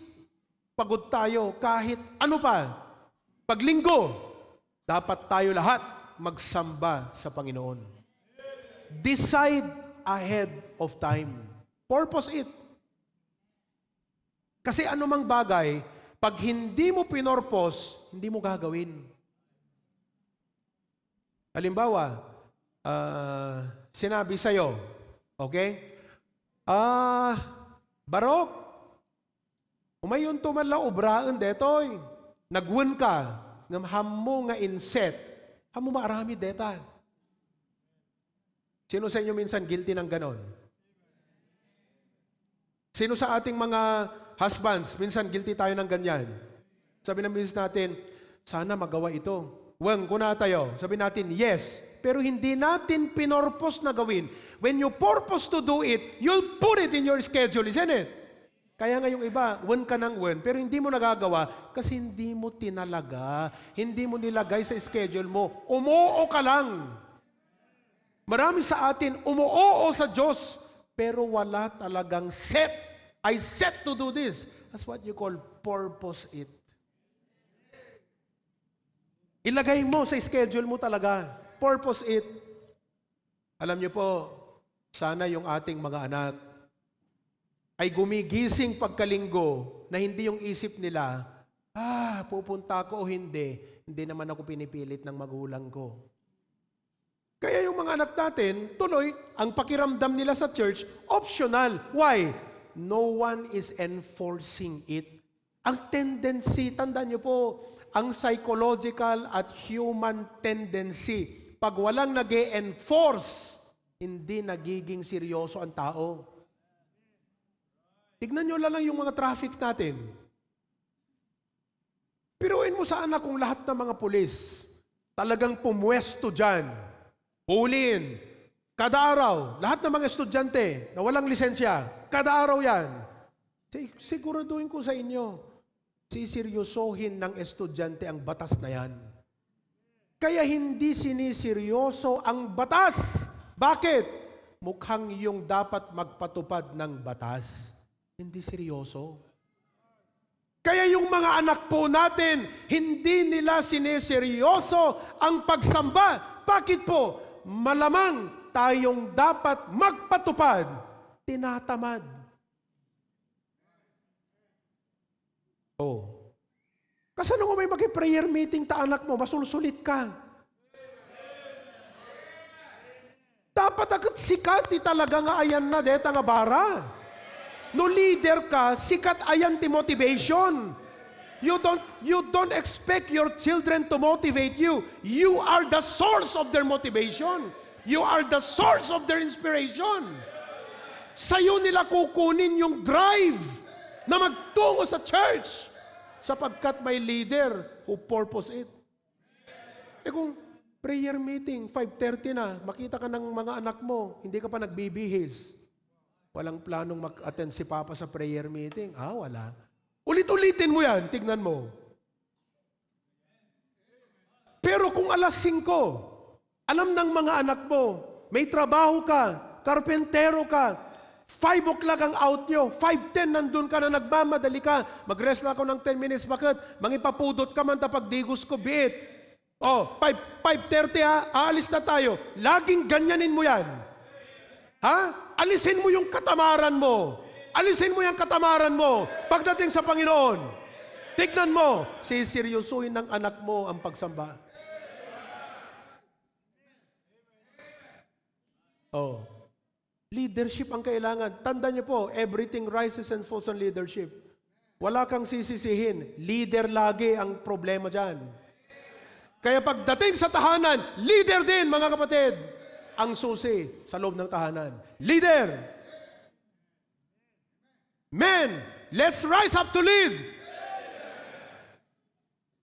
pagod tayo, kahit ano pa, paglinggo, dapat tayo lahat magsamba sa Panginoon. Decide ahead of time. Purpose it. Kasi anumang bagay, pag hindi mo pinorpose, hindi mo gagawin. Halimbawa, sinabi sa'yo, okay? Barok, umayon to man lang obraan detoy. Nagwun ka, ng hamo nga inset, hamo maarami deta. Sino sa inyo minsan guilty ng ganon? Sino sa ating mga husbands, minsan guilty tayo ng ganyan? Sabi ng misis natin, sana magawa ito. Weng, kuna tayo. Sabi natin, yes. Pero hindi natin pinorpose na gawin. When you purpose to do it, you'll put it in your schedule, isn't it? Kaya nga yung iba, wen ka ng wen, pero hindi mo nagagawa kasi hindi mo tinalaga, hindi mo nilagay sa schedule mo. Umuo ka lang. Marami sa atin, umuoo sa Diyos, pero wala talagang set. I set to do this. That's what you call purpose it. Ilagay mo sa schedule mo talaga. Purpose it. Alam niyo po, sana yung ating mga anak ay gumigising pagkalinggo na hindi yung isip nila, pupunta ako o hindi. Hindi naman ako pinipilit ng magulang ko. Kaya yung mga anak natin, tuloy, ang pakiramdam nila sa church, optional. Why? no one is enforcing it. Ang tendency, tandaan niyo po, ang psychological at human tendency, pag walang nag-e-enforce, hindi nagiging seryoso ang tao. Tignan nyo lang yung mga traffic natin. Piruin mo sana kung lahat ng mga pulis talagang pumwesto dyan, huliin, kada araw, lahat ng mga estudyante na walang lisensya, kada araw yan. Siguraduhin ko sa inyo, siseryosohin ng estudyante ang batas na yan. Kaya hindi siniseryoso ang batas. Bakit? Mukhang yung dapat magpatupad ng batas. Hindi seryoso. Kaya yung mga anak po natin, hindi nila sineseryoso ang pagsamba. Bakit po? Malamang tayong dapat magpatupad. Tinatamad. Oh. Kasi ano may mag-prayer meeting ta anak mo, masulsulit ka. Dapat agad sikat, talaga nga ayan na, deta nga bara. No leader ka, sikat ayan ti motivation. You don't expect your children to motivate you. You are the source of their motivation. You are the source of their inspiration. Sa'yo nila kukunin yung drive na magtungo sa church sapagkat may leader who purpose it. Kung prayer meeting, 5:30 na, makita ka ng mga anak mo, hindi ka pa nagbibihis. Walang planong mag-attend si Papa sa prayer meeting. Wala. Ulit-ulitin mo yan, tignan mo. Pero kung alas 5, alam ng mga anak mo, may trabaho ka, karpentero ka, 5 o'clock ang out nyo, 5:10 nandun ka na, nagmamadali ka, mag-rest na ako ng 10 minutes, bakit? Mangipapudot ka man tapag digos ko, biit. 5:30 aalis na tayo. Laging ganyanin mo yan. Alisin mo yung katamaran mo. Alisin mo yung katamaran mo. Pagdating sa Panginoon, tignan mo, siseryosuhin ng anak mo ang pagsamba. Leadership ang kailangan. Tandaan niyo po, everything rises and falls on leadership. Wala kang sisisihin. Leader lagi ang problema dyan. Kaya pagdating sa tahanan, leader din, mga kapatid, ang susi sa loob ng tahanan. Leader! Men, let's rise up to lead!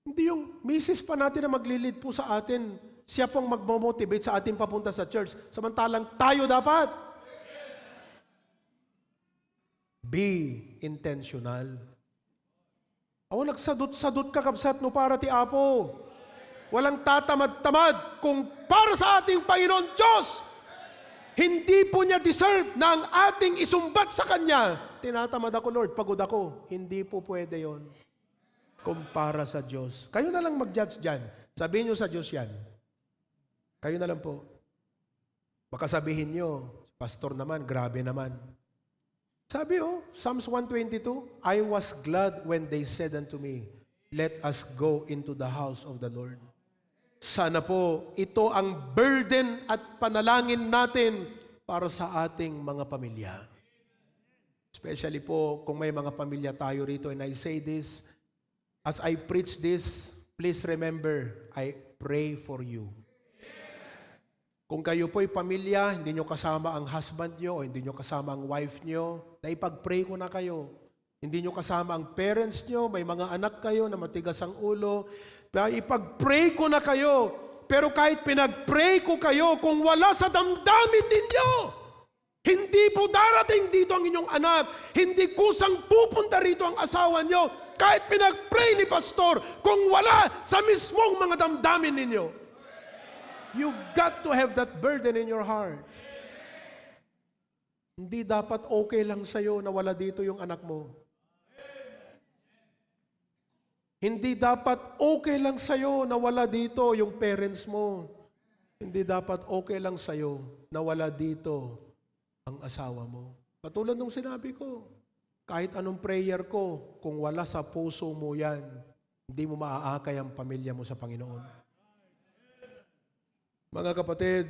Hindi yung misis pa natin na maglilid po sa atin, siya pong magmomotivate sa atin papunta sa church. Samantalang tayo dapat. Be intentional. Nagsadot-sadot ka kapsat no para ti Apo. Walang tatamad-tamad kung para sa ating Panginoon Diyos. Hindi po niya deserve na ang ating isumbat sa Kanya. Tinatamad ako, Lord, pagod ako. Hindi po pwede yon. Kung para sa Diyos. Kayo na lang mag-judge dyan. Sabihin nyo sa Diyos yan. Kayo na lang po. Baka sabihin nyo, pastor naman, grabe naman. Sabi Psalms 122, I was glad when they said unto me, let us go into the house of the Lord. Sana po, ito ang burden at panalangin natin para sa ating mga pamilya. Especially po, kung may mga pamilya tayo rito, and I say this, as I preach this, please remember, I pray for you. Kung kayo po'y pamilya, hindi nyo kasama ang husband nyo, o hindi nyo kasama ang wife nyo, naipag-pray ko na kayo. Hindi nyo kasama ang parents nyo, may mga anak kayo na matigas ang ulo, ipag-pray ko na kayo. Pero kahit pinag-pray ko kayo, kung wala sa damdamin ninyo, hindi po darating dito ang inyong anak, hindi kusang pupunta rito ang asawa nyo, kahit pinag-pray ni pastor, kung wala sa mismong mga damdamin ninyo. You've got to have that burden in your heart. Hindi dapat okay lang sa'yo na wala dito yung anak mo. Hindi dapat okay lang sa'yo na wala dito yung parents mo. Hindi dapat okay lang sa'yo na wala dito ang asawa mo. Katulad nung sinabi ko, kahit anong prayer ko, kung wala sa puso mo yan, hindi mo maaakay ang pamilya mo sa Panginoon. Mga kapatid,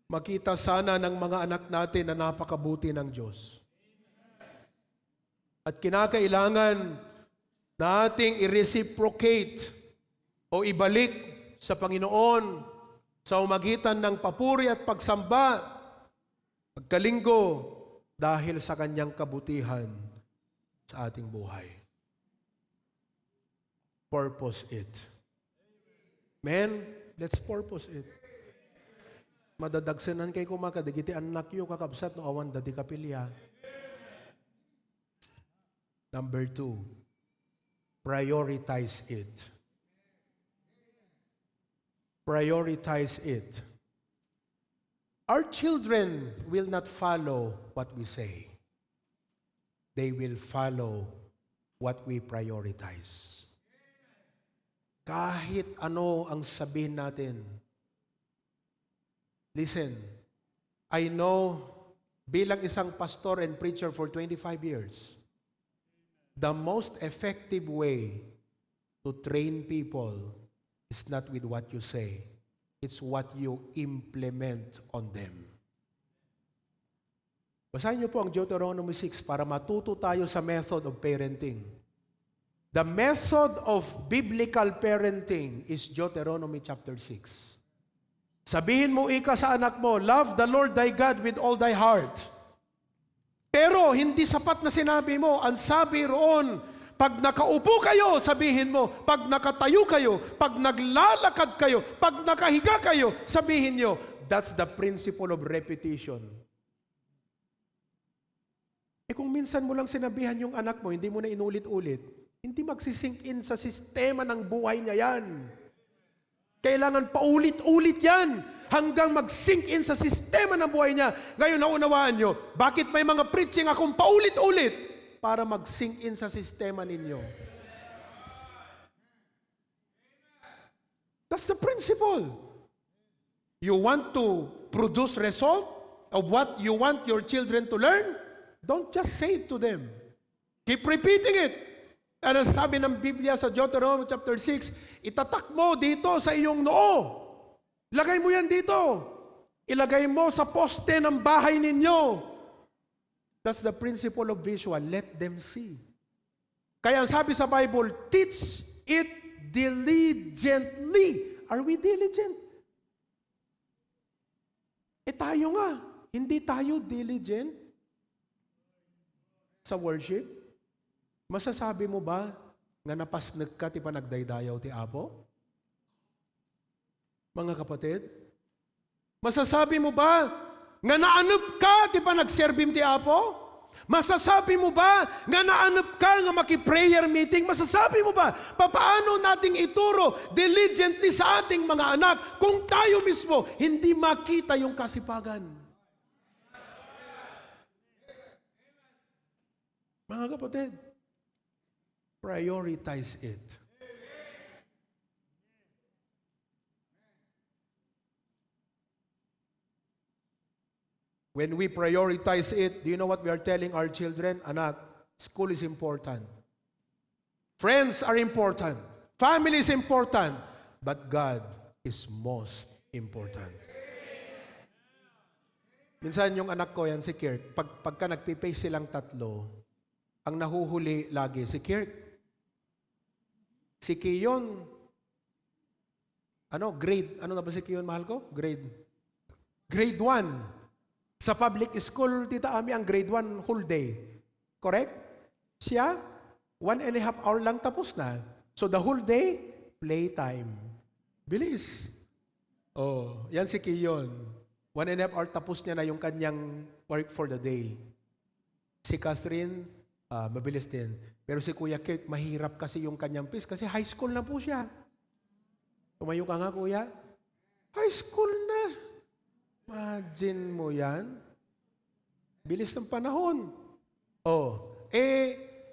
makita sana ng mga anak natin na napakabuti ng Diyos. At kinakailangan nating i-reciprocate o ibalik sa Panginoon sa umagitan ng papuri at pagsamba pagkalinggo dahil sa kanyang kabutihan sa ating buhay. Purpose it. Men, let's purpose it. Madadagsanan kay kumakadigiti anak yu kakabsat no awan dati kapilya. Number 2, prioritize it. Prioritize it. Our children will not follow what we say. They will follow what we prioritize. Kahit ano ang sabihin natin. Listen, I know bilang isang pastor and preacher for 25 years, the most effective way to train people is not with what you say. It's what you implement on them. Basahin niyo po ang Deuteronomy 6 para matuto tayo sa method of parenting. The method of biblical parenting is Deuteronomy chapter 6. Sabihin mo ika sa anak mo, love the Lord thy God with all thy heart. Pero hindi sapat na sinabi mo. Ang sabi roon, pag nakaupo kayo, sabihin mo. Pag nakatayo kayo, pag naglalakad kayo, pag nakahiga kayo, sabihin nyo. That's the principle of repetition. Kung minsan mo lang sinabihan yung anak mo, hindi mo na inulit-ulit, hindi magsisink in sa sistema ng buhay niya yan. Kailangan paulit-ulit yan hanggang mag-sink in sa sistema ng buhay niya. Ngayon, naunawaan nyo, bakit may mga preaching akong paulit-ulit? Para mag-sink in sa sistema ninyo. That's the principle. You want to produce result of what you want your children to learn? Don't just say it to them. Keep repeating it. Ano sabi ng Biblia sa Deuteronomy chapter 6, itatak mo dito sa iyong noo. Ilagay mo yan dito. Ilagay mo sa poste ng bahay ninyo. That's the principle of visual. Let them see. Kaya sabi sa Bible, teach it diligently. Are we diligent? Tayo nga. Hindi tayo diligent sa worship. Masasabi mo ba nga napasnag ka ti panagdaydayaw ti Apo? Mga kapatid? Masasabi mo ba nga naanap ka ti panagserbim ti Apo? Masasabi mo ba nga naanap ka nga maki-prayer meeting? Masasabi mo ba papaano nating ituro diligently sa ating mga anak kung tayo mismo hindi makita yung kasipagan? Mga kapatid, prioritize it. When we prioritize it, do you know what we are telling our children? Anak, school is important. Friends are important. Family is important. But God is most important. Minsan yung anak ko, yan si Kirk, pagka nagpipay silang tatlo, ang nahuhuli lagi si Kirk. Si Kiyon, grade, ano na ba si Kiyon, mahal ko? Grade 1. Sa public school, tita Ami, ang grade 1 whole day. Correct? Siya, 1.5 hour lang tapos na. So the whole day, playtime. Bilis. Oh, yan si Kiyon. 1.5 hour tapos niya na yung kanyang work for the day. Si Catherine, mabilis din. Pero si Kuya Kirk, mahirap kasi yung kanyang pace kasi high school na po siya. Tumayo ka nga, Kuya. High school na. Imagine mo yan. Bilis ng panahon.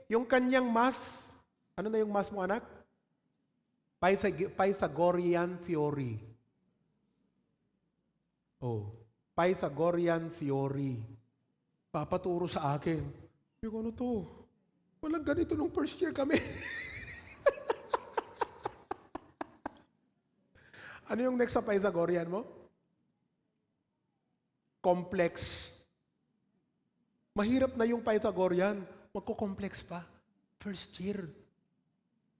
Yung kanyang math, ano na yung math mo, anak? Pythagorean theory. Pythagorean theory. Papaturo sa akin. Yung ano to? Walang ganito nung first year kami. Ano yung next sa Pythagorean mo? Complex. Mahirap na yung Pythagorean. magko-complex pa. First year.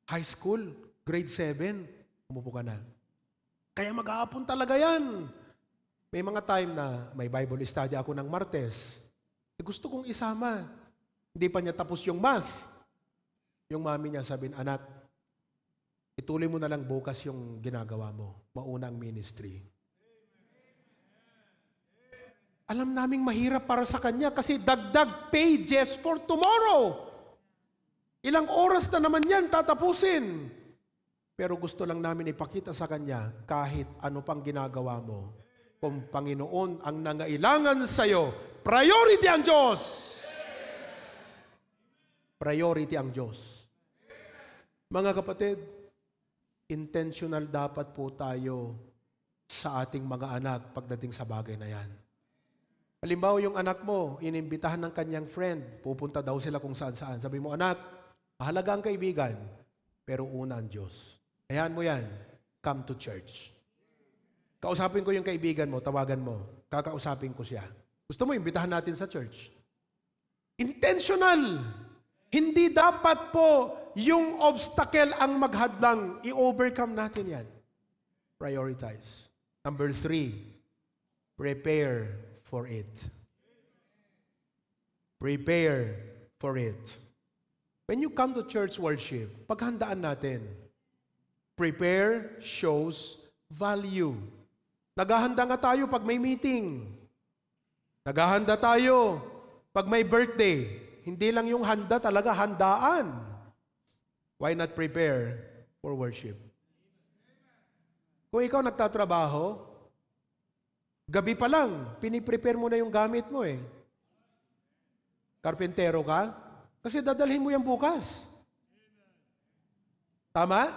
High school, grade 7, umupo ka na. Kaya maghapon talaga yan. May mga time na may Bible study ako ng Martes. Gusto kong isama. Hindi pa niya tapos yung math. Yung mami niya sabihin, anak, ituloy mo na lang bukas yung ginagawa mo. Mauna ang ministry. Alam naming mahirap para sa kanya kasi dagdag pages for tomorrow. Ilang oras na naman yan tatapusin. Pero gusto lang namin ipakita sa kanya kahit ano pang ginagawa mo. Kung Panginoon ang nangailangan sa'yo, priority ang Diyos. Priority ang Diyos. Mga kapatid, intentional dapat po tayo sa ating mga anak pagdating sa bagay na yan. Halimbawa, yung anak mo, inimbitahan ng kanyang friend, pupunta daw sila kung saan-saan. Sabi mo, anak, mahalaga ang kaibigan, pero una ang Diyos. Hayaan mo yan, come to church. Kausapin ko yung kaibigan mo, tawagan mo, kakausapin ko siya. Gusto mo, imbitahan natin sa church. Intentional. Hindi dapat po yung obstacle ang maghadlang. I-overcome natin yan. Prioritize. Number 3, prepare for it. Prepare for it. When you come to church worship, paghandaan natin. Prepare shows value. Naghahanda nga tayo pag may meeting. Naghahanda tayo pag may birthday. Hindi lang yung handa talaga, handaan. Why not prepare for worship? Kung ikaw nagtatrabaho, gabi pa lang, piniprepare mo na yung gamit mo eh. Karpentero ka? Kasi dadalhin mo yan bukas. Tama?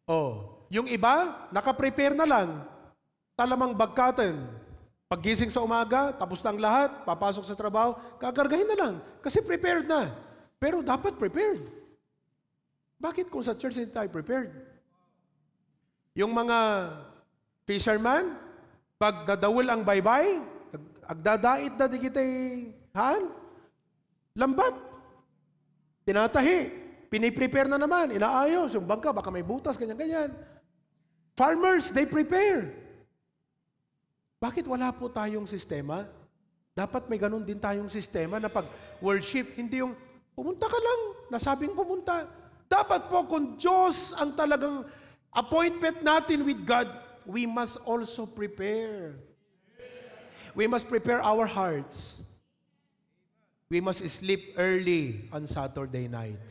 Oh, yung iba, nakaprepare na lang. Talamang bagkatan. Paggising sa umaga, tapos na ang lahat, papasok sa trabaho, kagargahin na lang. Kasi prepared na. Pero dapat prepared. Bakit kung sa church hindi tayo prepared? Yung mga fisherman, pag dadawil ang baybay, agdadait na di kita'y haan, lambat, tinatahi, piniprepare na naman, inaayos, yung bangka, baka may butas, ganyan-ganyan. Farmers, they prepare. Bakit wala po tayong sistema? Dapat may ganun din tayong sistema na pag worship, hindi yung pumunta ka lang, nasabing pumunta. Dapat po kung Diyos ang talagang appointment natin with God, we must also prepare. We must prepare our hearts. We must sleep early on Saturday night.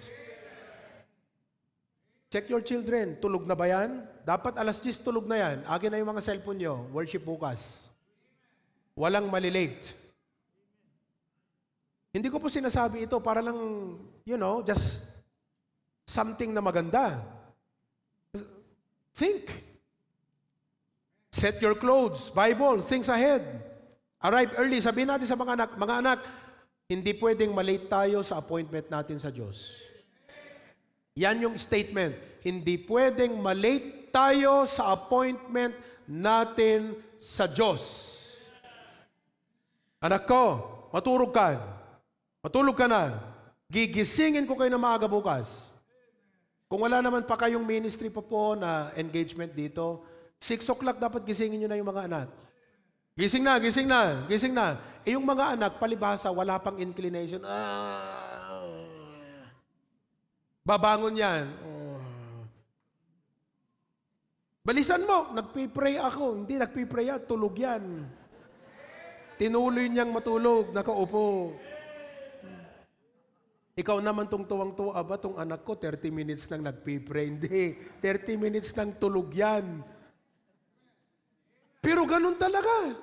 Check your children. Tulog na ba yan? Dapat alas 10 tulog na yan. Akin na yung mga cellphone nyo. Worship bukas. Walang malilate. Hindi ko po sinasabi ito para lang, just something na maganda. Think. Set your clothes, Bible, things ahead. Arrive early. Sabihin natin sa mga anak, hindi pwedeng malate tayo sa appointment natin sa Diyos. Yan yung statement. Hindi pwedeng malate tayo sa appointment natin sa Diyos. Anak ko, matulog ka. Matulog ka na. Gigisingin ko kayo na maaga bukas. Kung wala naman pa kayong ministry pa po na engagement dito, 6 o'clock dapat gisingin nyo na yung mga anak. Gising na, gising na, gising na. Eh yung mga anak, palibhasa, wala pang inclination. Babangon yan. Balisan mo, nagpipray ako. Hindi, nagpipray yan, tulog yan. Tinuloy niyang matulog, nakaupo. Ikaw naman tong tuwang-tuwa ba, tong anak ko, 30 minutes nang nagpipray. Hindi, 30 minutes nang tulog yan. Pero ganun talaga.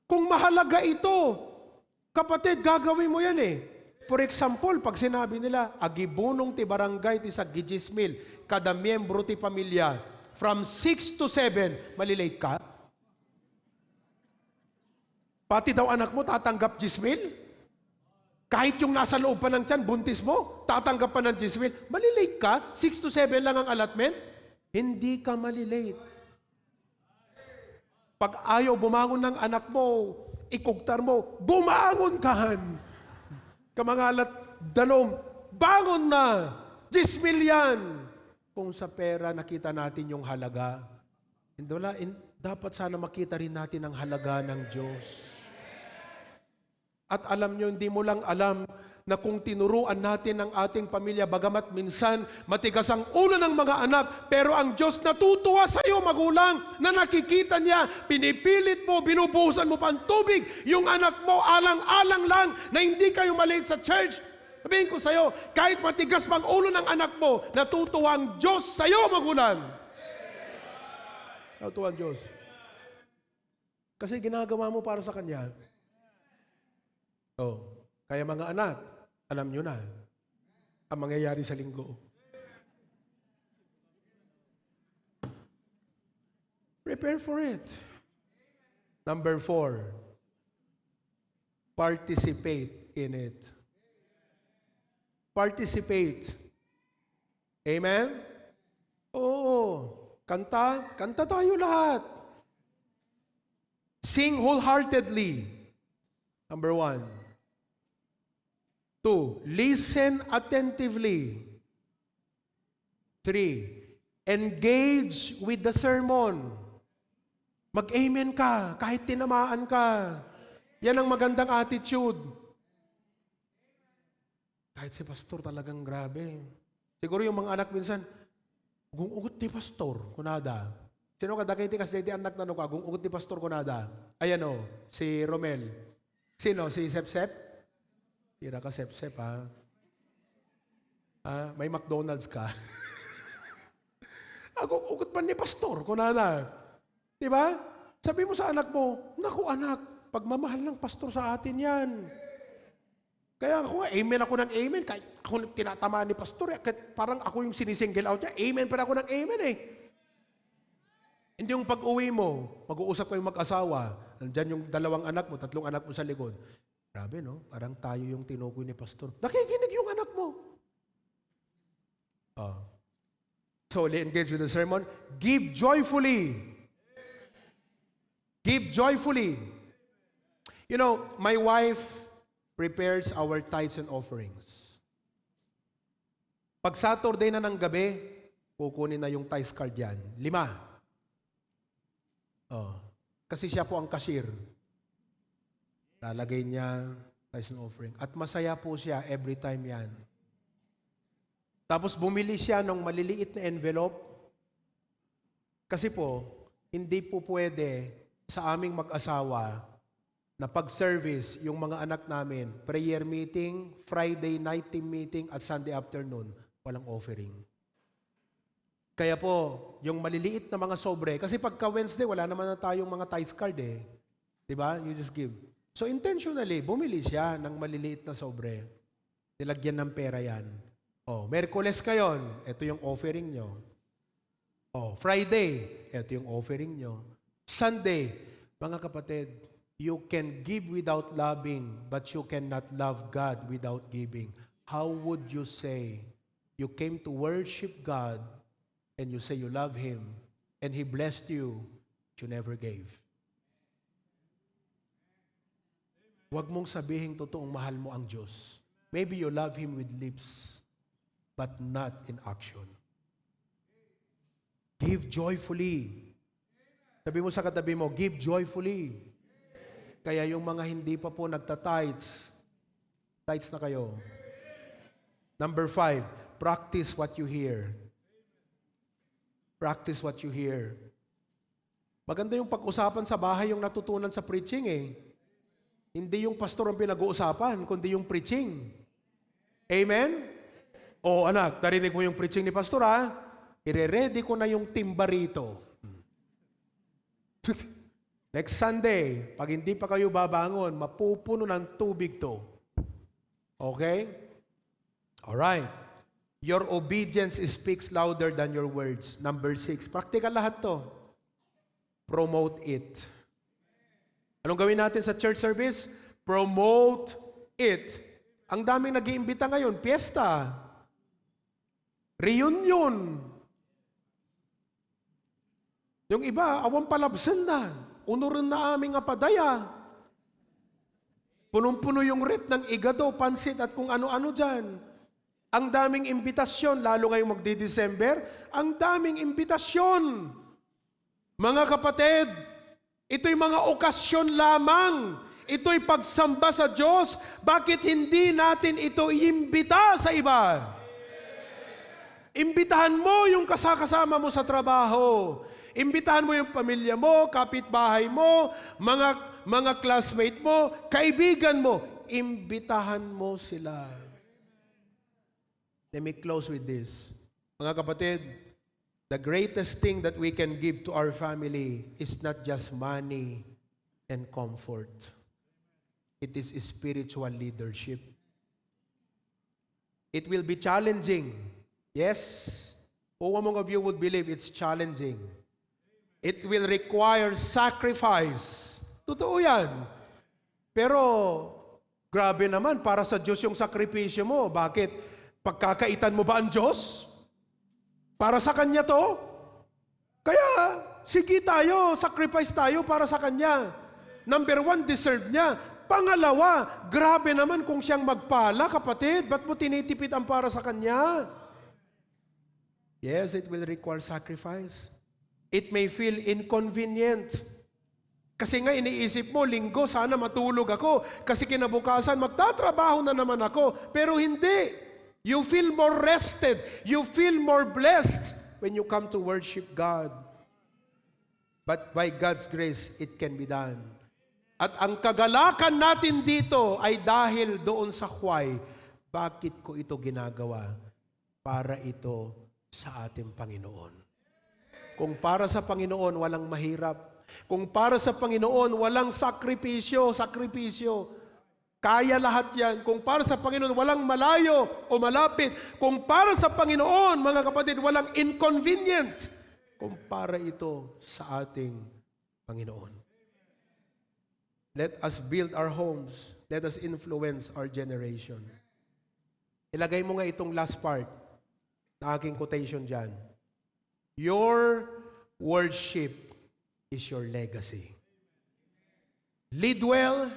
Kung mahalaga ito, kapatid, gagawin mo yan eh. For example, pag sinabi nila, agibunong ti barangay ti sa gijismil, kada miyembro ti pamilya, from 6 to 7, malilate ka? Pati daw anak mo, tatanggap gismil? Kahit yung nasa loob pa ng tiyan, buntis mo, tatanggap pa ng gismil, malilate ka? 6 to 7 lang ang allotment? Hindi ka malilate. Pag ayaw bumangon ng anak mo, ikugtar mo, bumangon ka! Kamangalat danom, bangon na! 10 million! Kung sa pera nakita natin yung halaga, dapat sana makita rin natin ang halaga ng Diyos. At alam nyo, hindi mo lang alam na kung tinuruan natin ang ating pamilya, bagamat minsan matigas ang ulo ng mga anak, pero ang Diyos natutuwa sa iyo, magulang, na nakikita niya, pinipilit mo, binubuhusan mo pa ang tubig, yung anak mo alang-alang lang na hindi kayo maliit sa church. Sabihin ko sa iyo, kahit matigas pang ulo ng anak mo, natutuwa ang Diyos sa iyo, magulang. Natutuwa ang Diyos. Kasi ginagawa mo para sa Kanya. Kaya mga anak, alam nyo na ang mangyayari sa linggo. Prepare for it. Number 4, participate in it. Participate. Amen? Oo. Kanta tayo lahat. Sing wholeheartedly. Number 1. 2, listen attentively. 3, engage with the sermon. Mag-amen ka, kahit tinamaan ka. Yan ang magandang attitude. Kahit si pastor talagang grabe. Siguro yung mga anak minsan, gungugot ni pastor, kunada. Sino ka dakiti kasi anak na ka, gungugot ni pastor, kunada. Ayan o, si Romel. Sino? Si Sep-Sep? Tira ka, Sep-Sep, ha? May McDonald's ka. Gungugot man ni pastor, kunada. Diba? Sabi mo sa anak mo, naku anak, pagmamahal ng pastor sa atin yan. Kaya ako, amen ako ng amen. Kahit ako tinatamaan ni pastor, parang ako yung sinisingle out niya. Amen pa ako ng amen eh. Hindi yung pag-uwi mo, mag-uusap kayong mag-asawa, nandyan yung 2 anak mo, 3 anak mo sa likod. Grabe no, parang tayo yung tinukoy ni pastor. Nakikinig yung anak mo. So, engage with the sermon. Give joyfully. Give joyfully. You know, my wife prepares our tithes and offerings. Pag Saturday na ng gabi, kukunin na yung tithes card yan. 5. Kasi siya po ang cashier. Lalagay niya tithes and offering. At masaya po siya every time yan. Tapos bumili siya ng maliliit na envelope. Kasi po, hindi po pwede sa aming mag-asawa na pag-service yung mga anak namin, prayer meeting, Friday night team meeting, at Sunday afternoon, walang offering. Kaya po, yung maliliit na mga sobre, kasi pagka Wednesday, wala naman na tayong mga tithe card eh. Diba? You just give. So intentionally, bumili siya ng maliliit na sobre. Nilagyan ng pera yan. Merkules kayon, ito yung offering nyo. Friday, ito yung offering nyo. Sunday, mga kapatid, you can give without loving, but you cannot love God without giving. How would you say you came to worship God and you say you love Him and He blessed you, but you never gave? Huwag mong sabihin totoong mahal mo ang Diyos. Maybe you love Him with lips, but not in action. Give joyfully. Sabi mo sa katabi mo, give joyfully. Kaya yung mga hindi pa po nagta-tithes, tithes na kayo. Number 5, practice what you hear. Practice what you hear. Maganda yung pag-usapan sa bahay yung natutunan sa preaching eh. Hindi yung pastor ang pinag-uusapan, kundi yung preaching. Amen? Anak, narinig mo yung preaching ni pastor ha? Ire-ready ko na yung timba rito. Next Sunday, pag hindi pa kayo babangon, mapupuno ng tubig to. Okay? Alright. Your obedience speaks louder than your words. Number 6. Practical lahat to. Promote it. Anong gawin natin sa church service? Promote it. Ang daming nag-iimbita ngayon, piyesta. Reunion. Yung iba, awang palabsan na. Unurin na aming apadaya. Punong-puno yung rep ng igado, pansit at kung ano-ano dyan. Ang daming imbitasyon, lalo ngayong magdi-December, ang daming imbitasyon. Mga kapatid, ito'y mga okasyon lamang. Ito'y pagsamba sa Diyos. Bakit hindi natin ito iimbita sa iba? Imbitahan mo yung kasama mo sa trabaho. Imbitahan mo yung pamilya mo, kapitbahay mo, mga classmate mo, kaibigan mo. Imbitahan mo sila. Let me close with this. Mga kapatid, the greatest thing that we can give to our family is not just money and comfort. It is spiritual leadership. It will be challenging. Yes, who among of you would believe it's challenging? It will require sacrifice. Totoo yan. Pero, grabe naman, para sa Diyos yung sakripisyo mo. Bakit? Pagkakaitan mo ba ang Diyos? Para sa Kanya to? Kaya, sige tayo, sacrifice tayo para sa Kanya. Number 1, deserve niya. Pangalawa, grabe naman kung siyang magpala, kapatid. Ba't mo tinitipid ang para sa Kanya? Yes, it will require sacrifice. It may feel inconvenient. Kasi nga iniisip mo, linggo, sana matulog ako. Kasi kinabukasan, magtatrabaho na naman ako. Pero hindi. You feel more rested. You feel more blessed when you come to worship God. But by God's grace, it can be done. At ang kagalakan natin dito ay dahil doon sa why. Bakit ko ito ginagawa? Para ito sa ating Panginoon. Kung para sa Panginoon, walang mahirap. Kung para sa Panginoon, walang sakripisyo. Kaya lahat yan. Kung para sa Panginoon, walang malayo o malapit. Kung para sa Panginoon, mga kapatid, walang inconvenient. Kung para ito sa ating Panginoon. Let us build our homes. Let us influence our generation. Ilagay mo nga itong last part na aking quotation dyan. Your worship is your legacy. Lead well,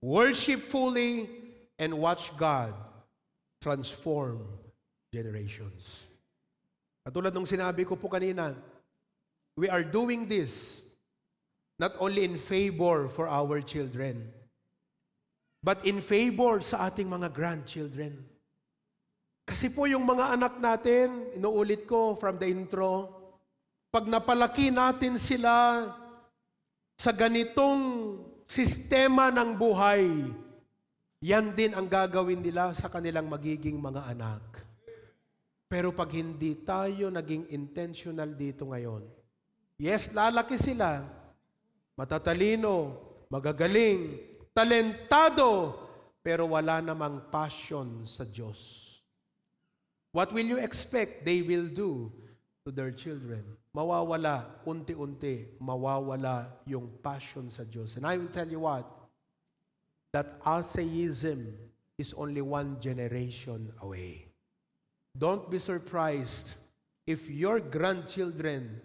worship fully, and watch God transform generations. Katulad nung sinabi ko po kanina, we are doing this not only in favor for our children, but in favor sa ating mga grandchildren. Kasi po yung mga anak natin, inuulit ko from the intro, pag napalaki natin sila sa ganitong sistema ng buhay, yan din ang gagawin nila sa kanilang magiging mga anak. Pero pag hindi tayo naging intentional dito ngayon, yes, lalaki sila, matatalino, magagaling, talentado, pero wala namang passion sa Diyos. What will you expect they will do to their children? Mawawala, unti-unti, mawawala yung passion sa Diyos. And I will tell you what, that atheism is only one generation away. Don't be surprised if your grandchildren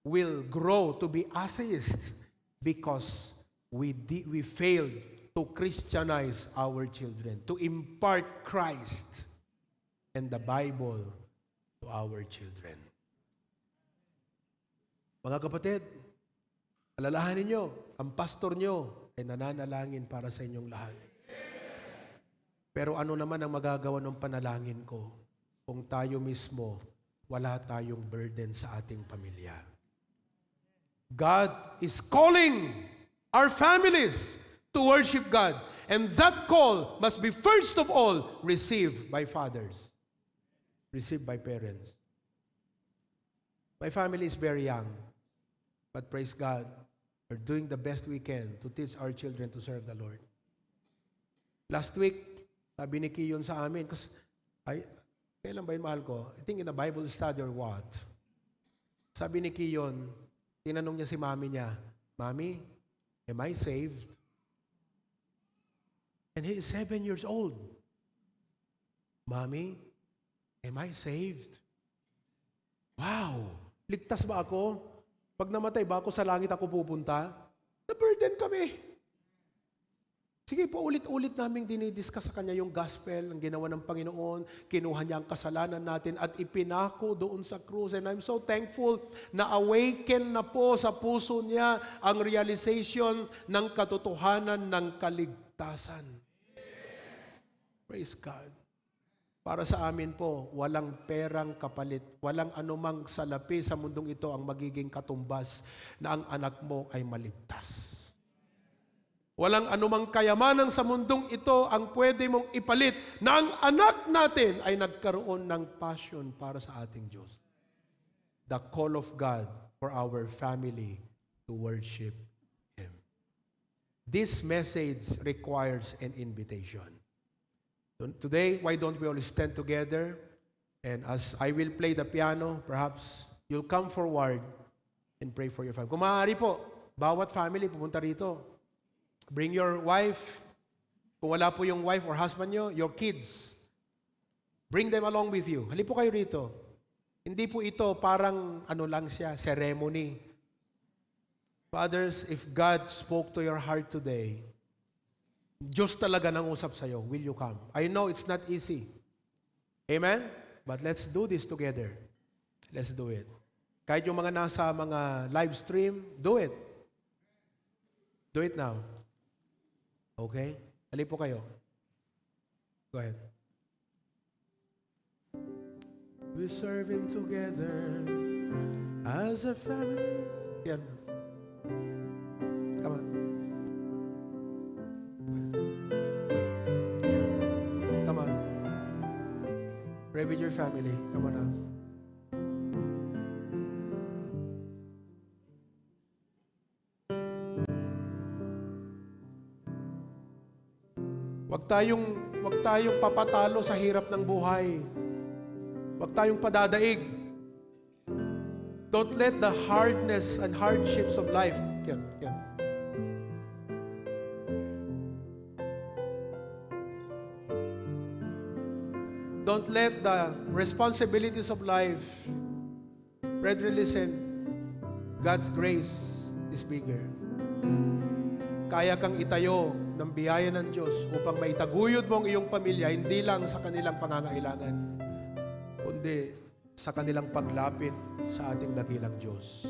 will grow to be atheists because we failed to Christianize our children, to impart Christ and the Bible to our children. Mga kapatid, alalahanin nyo, ang pastor nyo ay nananalangin para sa inyong lahat. Pero ano naman ang magagawa ng panalangin ko kung tayo mismo wala tayong burden sa ating pamilya? God is calling our families to worship God. And that call must be first of all received by fathers. Received by parents. My family is very young. But praise God, we're doing the best we can to teach our children to serve the Lord. Last week, sabi ni Kiyon sa amin, kasi, kailan ba yun, mahal ko? I think in a Bible study or what? Sabi ni Kiyon, tinanong niya si mami niya, Mami, am I saved? And he is 7 years old. Mami, am I saved? Wow! Ligtas ba ako? Pag namatay ba ako sa langit ako pupunta? Na-burden kami. Sige po, ulit-ulit naming dinidiscuss sa kanya yung gospel, ang ginawa ng Panginoon, kinuha niya ang kasalanan natin at ipinako doon sa krus. And I'm so thankful na awaken na po sa puso niya ang realization ng katotohanan ng kaligtasan. Praise God. Para sa amin po, walang perang kapalit, walang anumang salapi sa mundong ito ang magiging katumbas na ang anak mo ay maligtas. Walang anumang kayamanan sa mundong ito ang pwede mong ipalit na ang anak natin ay nagkaroon ng passion para sa ating Diyos. The call of God for our family to worship Him. This message requires an invitation. Today, why don't we all stand together? And as I will play the piano, perhaps you'll come forward and pray for your family. Kung maaari po, bawat family pumunta rito. Bring your wife. Kung wala po yung wife or husband nyo, your kids. Bring them along with you. Halip po kayo rito. Hindi po ito parang lang siya, ceremony. Fathers, if God spoke to your heart today, Diyos talaga nang usap sa'yo, will you come? I know it's not easy. Amen? But let's do this together. Let's do it. Kahit yung mga nasa mga live stream, do it. Do it now. Okay? Halip po kayo. Go ahead. We serve Him together as a family. Yan. Come on. Come on. Pray with your family. Come on now. Wag tayong papatalo sa hirap ng buhay. Wag tayong padadaig. Don't let the hardness and hardships of life. Yan. Don't let the responsibilities of life. Brethren, listen. God's grace is bigger. Kaya kang itayo ng biyaya ng Diyos upang maitaguyod mo ang iyong pamilya, hindi lang sa kanilang pangangailangan, kundi sa kanilang paglapit sa ating dakilang Diyos.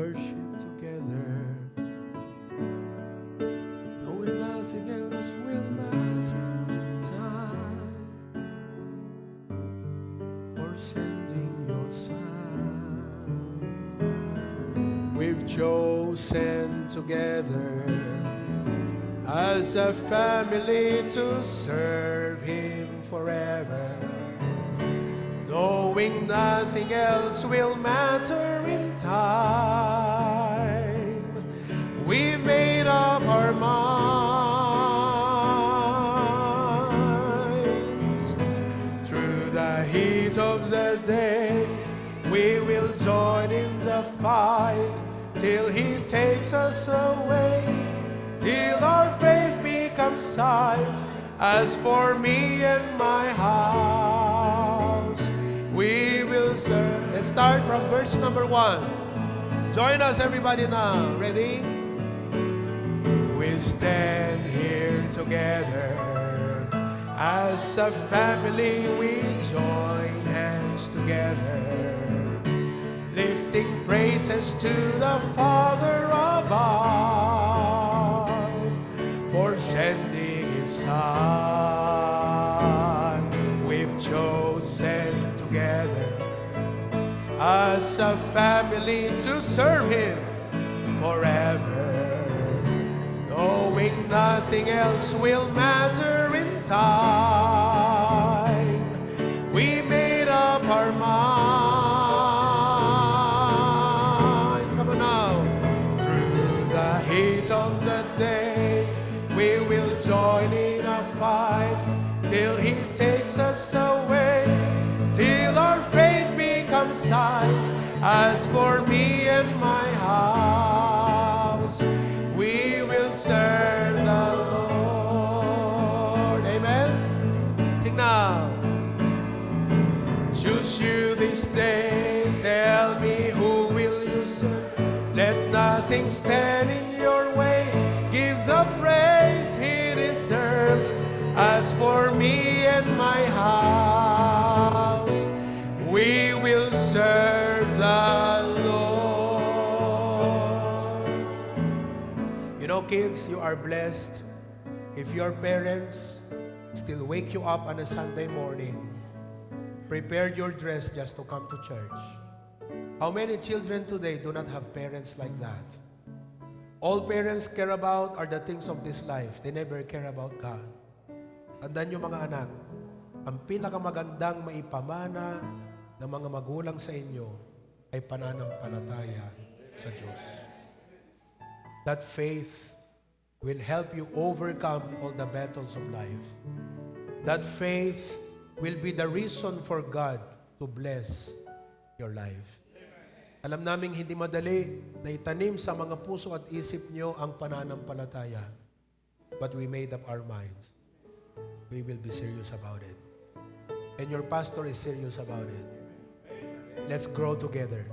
worship together we've chosen together as a family to serve Him forever, knowing nothing else will matter in time. We've made up our minds. Through the heat of the day, we will join in the fight till He takes us away, till our faith becomes sight. As for me and my house, we will serve. Let's start from verse number 1. Join us, everybody, now. Ready? We stand here together as a family. We join hands together, lifting praises to the Father above for sending His Son. We've chosen together as a family to serve Him forever, knowing nothing else will matter in time. We made up our minds. Come on now. Through the heat of the day, we will join in a fight till He takes us away, till our faith becomes sight. As for me and my house, we will serve the Lord. Amen? Sing now. Choose you this day, tell me who will you serve. Let nothing stand in your way, give the praise He deserves. As for me and my house, we will serve the Lord. You know, kids, you are blessed if your parents still wake you up on a Sunday morning, prepared your dress just to come to church. How many children today do not have parents like that? All parents care about are the things of this life. They never care about God. Tandaan nyo mga anak, ang pinakamagandang maipamana ng mga magulang sa inyo ay pananampalataya sa Diyos. That faith will help you overcome all the battles of life. That faith will be the reason for God to bless your life. Alam naming hindi madali na itanim sa mga puso at isip nyo ang pananampalataya. But we made up our minds. We will be serious about it. And your pastor is serious about it. Let's grow together.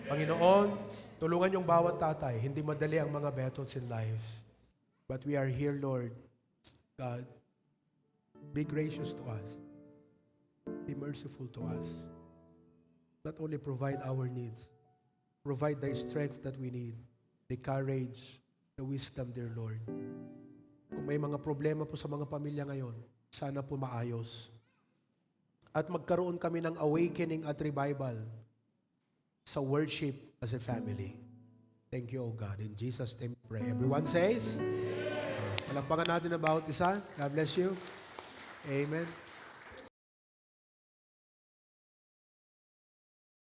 Panginoon, tulungan yung bawat tatay. Hindi madali ang mga battles in life. But we are here, Lord. God, be gracious to us. Be merciful to us. Not only provide our needs, provide the strength that we need, the courage, the wisdom, dear Lord. Kung may mga problema po sa mga pamilya ngayon, sana po maayos. At magkaroon kami ng awakening at revival sa worship as a family. Thank you, O God. In Jesus' name we pray. Everyone says, palampakan natin ang bawat isa. God bless you. Amen.